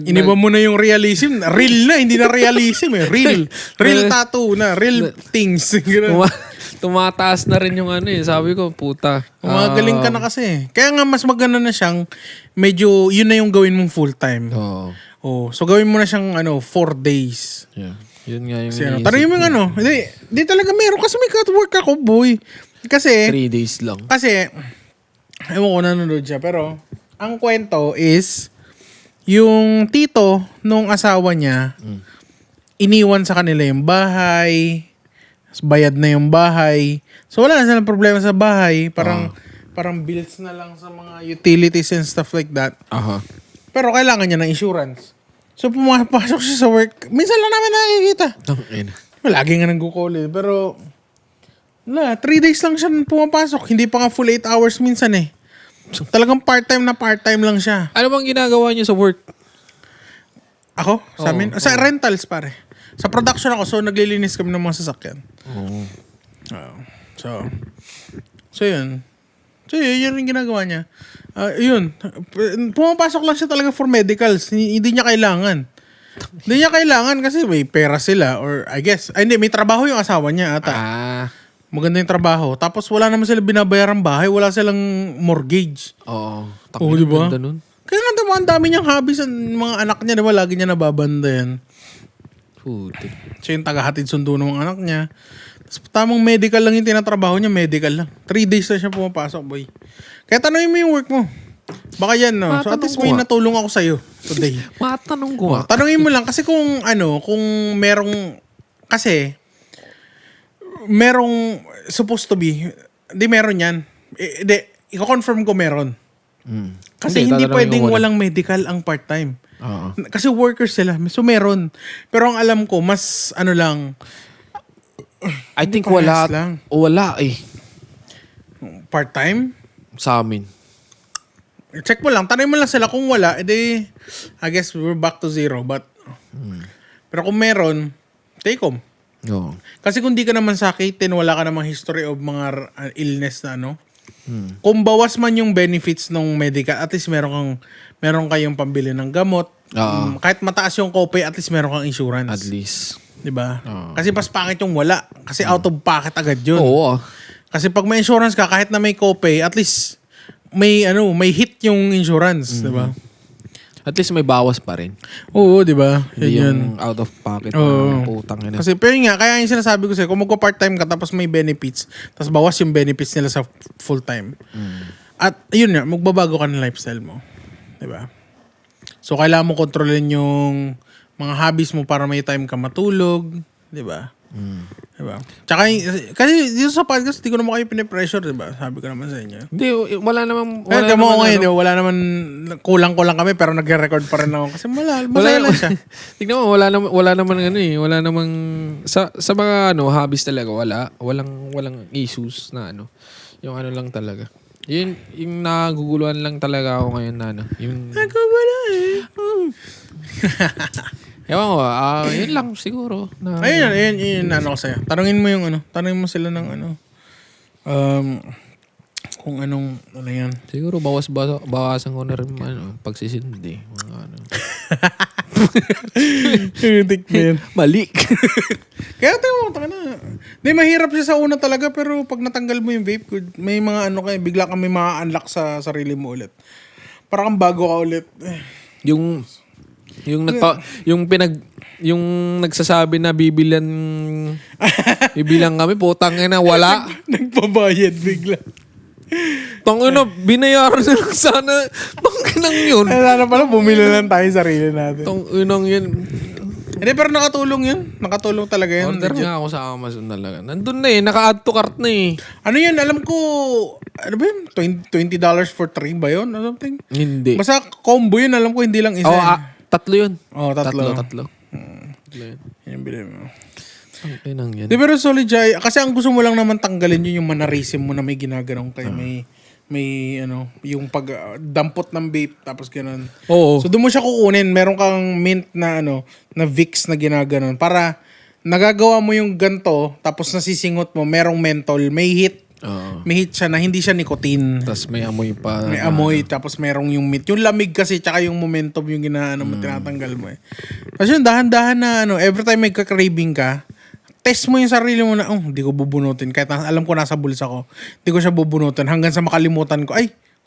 Iniba mo na yung realism. Real na. Hindi na realism eh. Real. Real tattoo na. Real things. Tumataas na rin yung Sabi ko, puta. Gumagaling ka na kasi. Kaya nga mas maganda na siyang medyo yun na yung gawin mong full time. Oo. Oh, so gawin mo na siyang 4 days. Yeah. Yun nga yung Kasi tanongin mo yung Hindi talaga meron kasi may cut-work ako, boy. Kasi 3 days lang. Kasi, ewan ko nanonood siya, pero ang kwento is, yung tito nung asawa niya, iniwan sa kanila yung bahay, bayad na yung bahay. So wala na silang problema sa bahay. Parang bills na lang sa mga utilities and stuff like that. Aha. Pero kailangan niya ng insurance. So pumapasok siya sa work. Minsan lang namin nakikita. Lagi nga nag-call eh. Pero 3 days lang siya pumapasok. Hindi pa nga full 8 hours minsan eh. Talagang part-time lang siya. Ano bang ginagawa niyo sa work? Ako? Sa amin? Sa rentals pare. Sa production ako. So naglilinis kami ng mga sasakyan. Oo. So yun. So yun yung ginagawa niya. Yun. Pumapasok lang siya talaga for medicals. Hindi niya kailangan. Hindi niya kailangan kasi may pera sila or I guess. Hindi, may trabaho yung asawa niya ata. Maganda yung trabaho. Tapos wala naman sila binabayarang bahay. Wala silang mortgage. Oo. Diba? Ganda nun. Kaya nga diba, ang dami niyang hobbies ng mga anak niya. Diba? Lagi niya nababanda yan. Puti. Siya yung tagahatid sundo ng mga anak niya. Tapos tamang medical lang yung tinatrabaho niya. Medical lang. 3 days na siya pumapasok, boy. Kaya tanongin mo yung work mo. Baka yan, no? So at least may natulong ako sa'yo today. Matanong ko Tanongin mo lang. Kasi kung merong, kasi, merong supposed to be, di meron yan. I-confirm ko meron. Kasi hindi pwedeng walang medical ang part-time. Kasi workers sila. So meron. Pero ang alam ko, mas lang. I think wala. Lang. Wala eh. Part-time? Sa amin. Check mo lang. Tanay mo lang sila kung wala. I guess we're back to zero. But, pero kung meron, take home. Oo. Kasi kung di ka naman sakitin, wala ka namang history of mga illness na kung bawas man yung benefits ng medical, at least meron kayong pambili ng gamot. Kahit mataas yung copay, at least meron kang insurance. At least. Diba? Kasi mas pangit yung wala. Kasi out of pocket agad yun. Oo. Kasi pag may insurance ka, kahit na may copay, at least may hit yung insurance, diba? At least may bawas pa rin. Oo, diba? Hindi Yun. yung out of pocket. Putang ina. Kasi pero nga, kaya yung sinasabi ko sa'yo, kung magko-part-time ka tapos may benefits, tapos bawas yung benefits nila sa full-time. At yun nga, magbabago ka ng lifestyle mo. Diba? So, kailangan mo kontrolin yung mga hobbies mo para may time ka matulog. Di ba? Diba? Tsaka, kasi dito sa podcast, di ko naman kayo pinipressure, diba? Sabi ko naman sa inyo. Hindi, wala naman. Wala naman, kulang-kulang kami, pero nagre-record pa rin ako. Kasi masaya lang siya. Tignan mo, wala naman ano eh. Wala namang, sa mga hobbies talaga, walang issues na ano. Yung ano lang talaga. Yung naguguluhan lang talaga ako ngayon na ano. Naguguluhan. Ewan ko, yun lang siguro. Ayun, ano ko sa'yo. Tanungin mo sila ng kung ano yan. Siguro bawasan ko na rin pagsisindi. Mga ano. Mali. Kaya tayo, Hindi, mahirap siya sa una talaga, pero pag natanggal mo yung vape, may mga bigla kang may ma-unlock sa sarili mo ulit. Parang bago ka ulit. Yung nagsasabi na bibilang kami, putang ina, wala. Nagpabayad bigla. Tangina, binayaran na lang sana. Tanginang yun. Sana pala, bumili lang tayo sarili natin. Tanginang yun. Hindi, pero nakatulong yun. Nakatulong talaga yun. Order nga ako sa Amazon talaga. Nandun na naka-add to cart na eh. Ano yun? Alam ko, ano ba yun? $20 for 3 ba yun? Or something? Hindi. Basta combo yun. Alam ko, hindi lang isa. Tatlo yun. Tatlo. Tatlo yun. Yan bilhin mo. Tanginang yun. Di, pero solid siya. Kasi ang gusto mo lang naman tanggalin yun yung mannerism mo na may ginaganong kayo. May yung pagdampot ng vape tapos gano'n. Oo. So doon mo siya kukunin, meron kang mint na na Vicks na ginaganon para nagagawa mo yung ganto tapos nasisingot mo, merong menthol, may heat. May heat siya na hindi siya nicotine. Tapos may amoy pa. May amoy tapos merong yung mint. Yung lamig kasi tsaka yung momentum yung mo tinatanggal mo eh. Tapos yun dahan-dahan na every time may ka-craving ka, test mo yung sarili mo na, hindi ko bubunutin. Kahit alam ko nasa bulsa ko, hindi ko siya bubunutin. Hanggang sa makalimutan ko,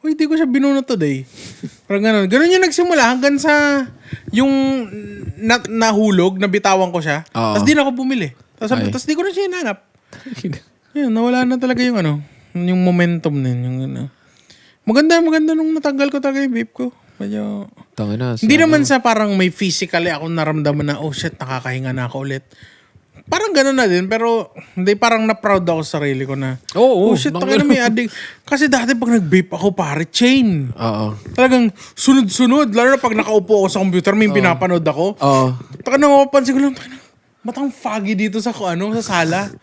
hindi ko siya binunot today. Parang ganun. Ganun yung nagsimula hanggang sa yung nahulog, nabitawan ko siya. Tapos di na ako bumili. Tapos di ko na siya hinanap. Yun, nawala na talaga yung yung momentum din. Maganda nung natanggal ko talaga yung vape ko. Medyo... Hindi naman sa parang may physically ako naramdaman na, oh shit, nakakahinga na ako ulit. Parang gano'n na din, pero hindi, parang na-proud ako sa sarili ko na, oh shit, takina may addict. Kasi dati pag nag-vape ako, pare, chain. Talagang sunod-sunod, lalo na pag nakaupo ako sa computer, may pinapanood ako. Takina mapapansin ko lang, matang foggy dito sa sa sala.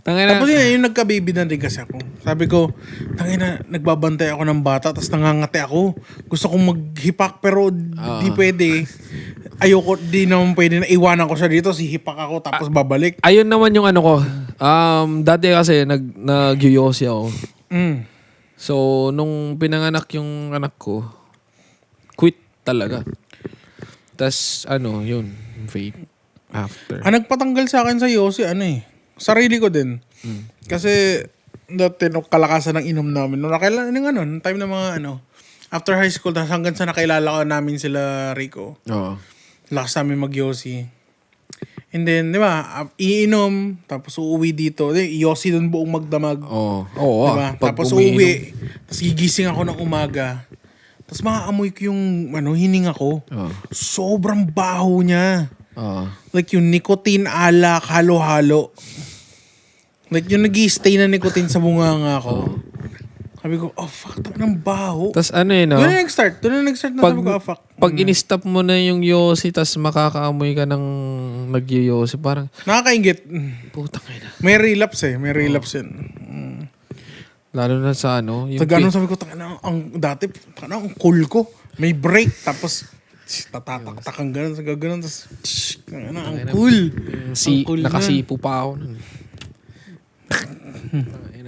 Tapos yung nagka-baby na din kasi ako. Sabi ko, tangina, nagbabantay ako ng bata, tapos nangangati ako. Gusto kong maghipak, pero di pwede. Ayoko, di naman pwede na iwanan ko siya dito, hipak ako, tapos babalik. Ayun naman yung ko. Dati kasi, nag-yoyosi ako. So, nung pinanganak yung anak ko, quit talaga. Tapos, yun, vape. After. Nagpatanggal sa akin sa yosi, sarili ko din. Kasi, dati nung kalakasan ng inom namin, nung time na mga after high school, hanggang sa nakilala ko namin sila Rico. Lakas namin mag-yosi. And then, di ba, iinom, tapos uuwi dito. Yosi dun buong magdamag. Diba? Tapos uuwi, tapos gigising ako ng umaga. Tapos maaamoy ko yung hininga ko. Sobrang baho niya. Like yung nicotine alak, halo-halo. Like yung nag-i-stay na nicotine sa bunganga ko. Sabi ko, oh fuck, ng baho. Tapos no? Doon na nag-start na sabi ko, oh fuck. Pag in-stop mo na yung yosi, tapos makakaamoy ka ng nag-yosi, parang... Nakakaingit. Putang ina. May relapse yun. Lalo na sa yung sabi ko, dati, ang cool ko. May break, tapos tatatak-takang gano'n, sa gano'n, tapos ang cool. Nakasipo pa ako nun.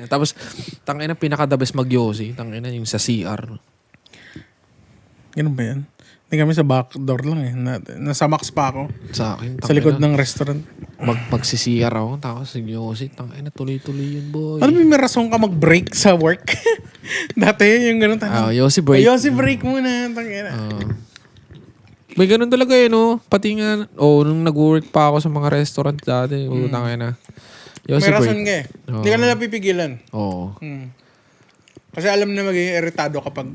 Tapos, tangina pinaka-the best mag-yosi. Tangina yung sa CR. Ganun ba yan? Hindi kami sa backdoor lang eh. Nasa Max pa ako. Sa akin, sa likod ng restaurant. Mag-CR ako. Tapos yosi. Tangina, tuloy-tuloy yun, boy. Ano may rason ka mag-break sa work? Dati yung ganun tayo. Yosi break. Yosi break muna. Tangina. May ganun talaga no. Pati nga, nung nag-work pa ako sa mga restaurant dati. Tangina. May rason ka eh. Hindi ka nila pipigilan. Oo. Kasi alam na magiging iritado kapag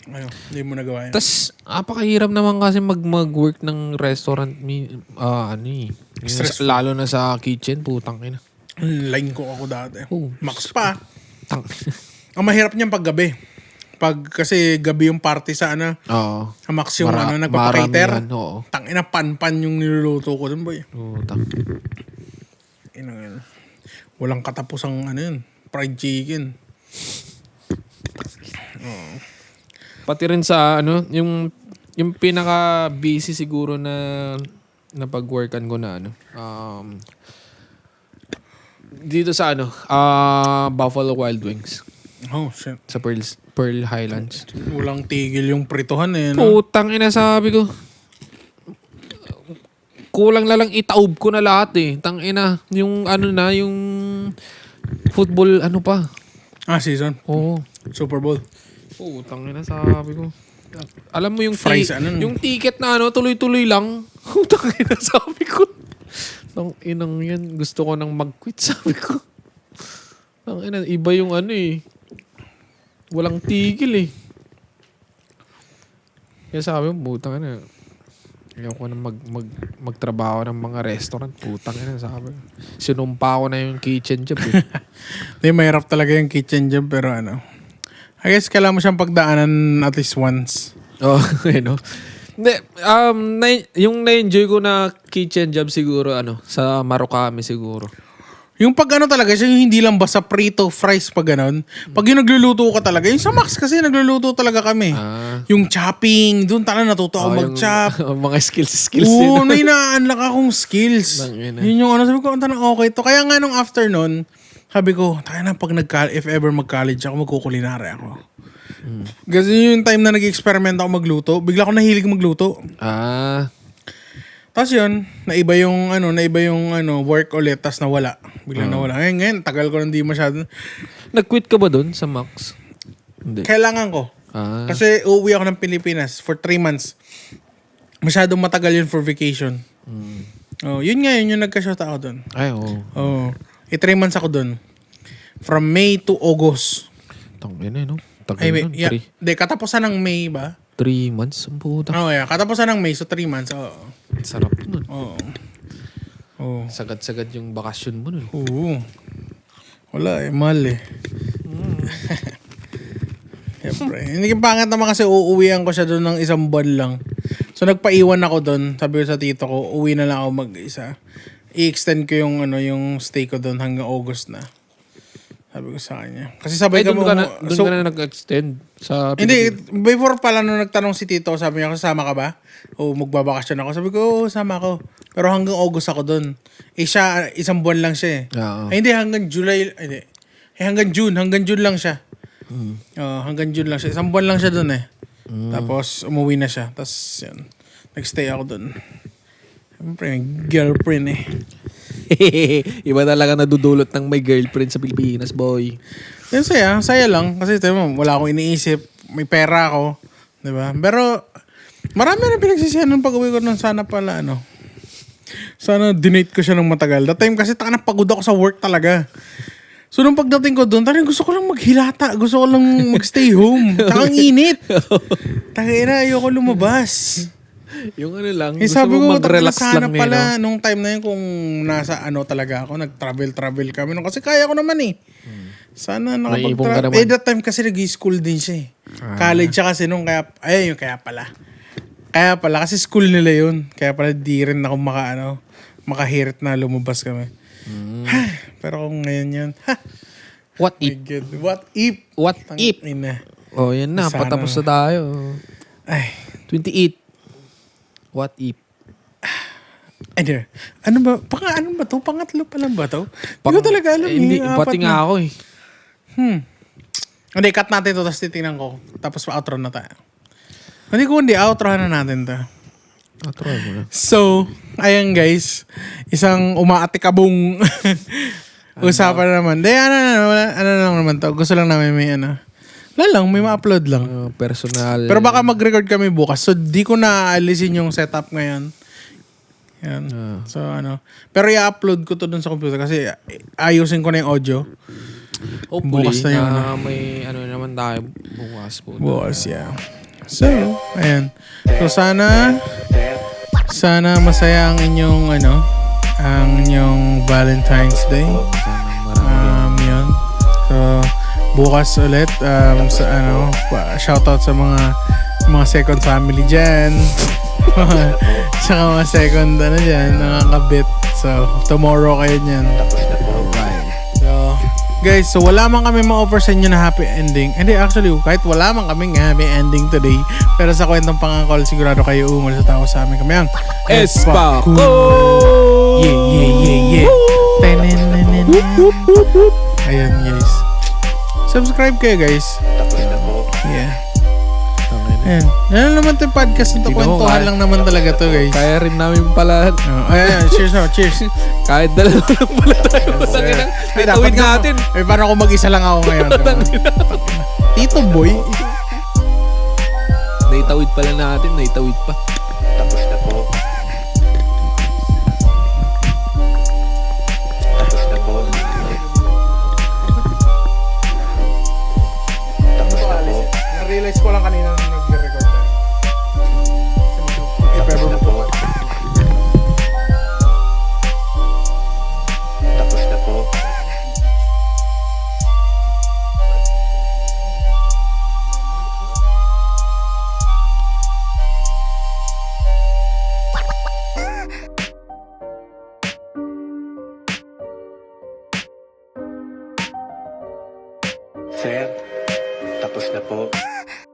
hindi mo nagawa yan. Tas, apakahirap naman kasi mag-work ng restaurant. Lalo na sa kitchen, putang ina. Line ko ako dati. Oh, Max pa. Tang. Ang mahirap niyan pag gabi. Kasi gabi yung party sa Oo. Max yung nagpapakater. Marami yan, oo. Tangina pan yung niluluto ko dun, boy. Oo, tang. Walang katapusang yun. Fried chicken. Pati rin sa yung pinaka busy siguro na pag-workan ko na dito sa Buffalo Wild Wings Oh, shit. sa Pearl Highlands. Walang tigil yung prituhan no? Putang ina, sabi ko. Kulang na lang itaob ko na lahat eh. Tang ina, yung yung football pa. Season. Oo. Super Bowl. Putang ina, sabi ko. Alam mo yung Fries, yung ticket na tuloy-tuloy lang. Putang ina, sabi ko. Tang inang yan, gusto ko nang mag-quit, sabi ko. Tang ina, iba yung walang tigil eh. Kaya sabi ko, putang ina. Ayoko na magtrabaho ng mga restaurant. Putang ina, sabi ko. Sinumpa ko na yung kitchen job eh. Hindi, mahirap talaga yung kitchen job pero I guess kailangan mo siyang pagdaanan at least once. Oh, Hindi, yung na-enjoy ko na kitchen job siguro, sa Marukami siguro. Yung pag talaga siya, yung hindi lang basta prito, fries, pag ganon. Pag yung nagluluto ka talaga, yung sa Max kasi nagluluto talaga kami. Yung chopping, doon talaga natuto ako mag-chop. Mga skills Oo, yun. may na-unlock akong skills. Yun yung sabi ko, okay to. Kaya nga nung afternoon, sabi ko, if ever mag-college ako, magkukulinary ako. Kasi yung time na nag-experiment ako magluto, bigla ako nahilig magluto. Tapos yun, naiba yung work ulit, tapos nawala. Bigla nawala. Ngayon, tagal ko hindi masyado. Nag-quit ka ba doon sa Max? Hindi. Kailangan ko. Kasi uuwi ako ng Pilipinas for 3 months. Masyadong matagal yun for vacation. Yun yung nagka-shot ako doon. Ay, oo. 3 months ako doon. From May to August. Tangin na, no? Ay, katapusan ng May ba? 3 months? Ang puta. Katapusan ng May, so 3 months. Sarap nun. Oo. Sagad-sagad yung bakasyon mo nun. Oo. Wala mahal Siyempre. Hindi pangit naman kasi uuwihan ko siya doon ng 1 buwan lang. So nagpaiwan ako doon. Sabi ko sa tito ko, uwi na lang ako mag-isa. I-extend ko yung yung stay ko doon hanggang August na. Sabi ko sa kanya. Kasi sabay doon ka na nag-extend sa Hindi, before pala nung nagtanong si tito, sabi niya, kasama ka ba? O magbabakasyon ako. Sabi ko, sama ako. Pero hanggang August ako doon. Siya, 1 buwan lang siya Oo. hindi, hanggang July, hindi. Hanggang June lang siya. Hanggang June lang siya. 1 buwan lang siya doon Tapos, umuwi na siya. Tapos, yun. Nagstay ako doon. Siyempre, girlfriend Iba talaga nadudulot ng may girlfriend sa Pilipinas, boy. Yan saya lang. Kasi wala akong iniisip. May pera ako. Diba? Pero, marami na pinagsisihan nung pag-uwi ko nun. Sana pala, sana dinate ko siya ng matagal. That time kasi pagod ako sa work talaga. So, nung pagdating ko doon, gusto ko lang maghilata. Gusto ko lang magstay home. Takang init. Takina, ayoko lumabas. Yung lang, sabi gusto ko, mo mag-relax sana lang pala, nung time na yun, kung nasa talaga ako, nag-travel kami. Kasi kaya ko naman Sana nakapag-travel. That time kasi nag-school din siya College siya kasi nung kaya pala. Kaya pala, kasi school nila yun. Kaya pala di rin ako makahirit na lumabas kami. Pero kung ngayon yun, What if? What if? Oh, yan na. Sana Patapos na tayo. Ay. 28. What if? Ano ba to? Pangatlo pa lang ba to? Hindi ko talaga alam. Hindi, pati nga ako Hindi, cut natin to, tapos titingnan ko. Tapos outro na tayo. Hindi, outro na natin to. Outro mo na. So, ayan guys. Isang umaatikabong usapan naman. Ano lang naman to. Gusto lang namin may may ma-upload lang. Personal. Pero baka mag-record kami bukas. So, di ko na aalisin yung setup ngayon. Yan. So, pero i-upload ko to dun sa computer kasi ayusin ko na yung audio. Hopefully, Bukas na yun, may ano naman tayo bukas po. Bukas, yeah. So, ayan. So, sana masaya ang inyong, ang inyong Valentine's Day. Yun. So, bukas ulit, shoutout sa mga second family dyan. Saka mga second, nakakabit. So, tomorrow kayo dyan. So, guys, so wala man kami ma-offer sa inyo na happy ending. Hindi, actually, kahit wala man kami happy ending today, pero sa kwentong pangangkol, sigurado kayo ungol sa tao sa amin. Kami ang Espako! Yeah. Ayan, guys. Subscribe kayo, guys. Yeah. Ayan. Yan naman ito yung podcast nito. Kwentuhan lang naman talaga to, guys. Kaya rin namin pala. Ayan, cheers. Kahit dalawa lang pala tayo. Naitawid natin. Ay, parang ako mag-isa lang ako ngayon. Tito Boy. Naitawid pala natin. Naitawid pa. Tapos na po. Na-realize ko lang kanina nung nag-record tayo. Tapos na po. Tapos na po. Sir, tapos na po.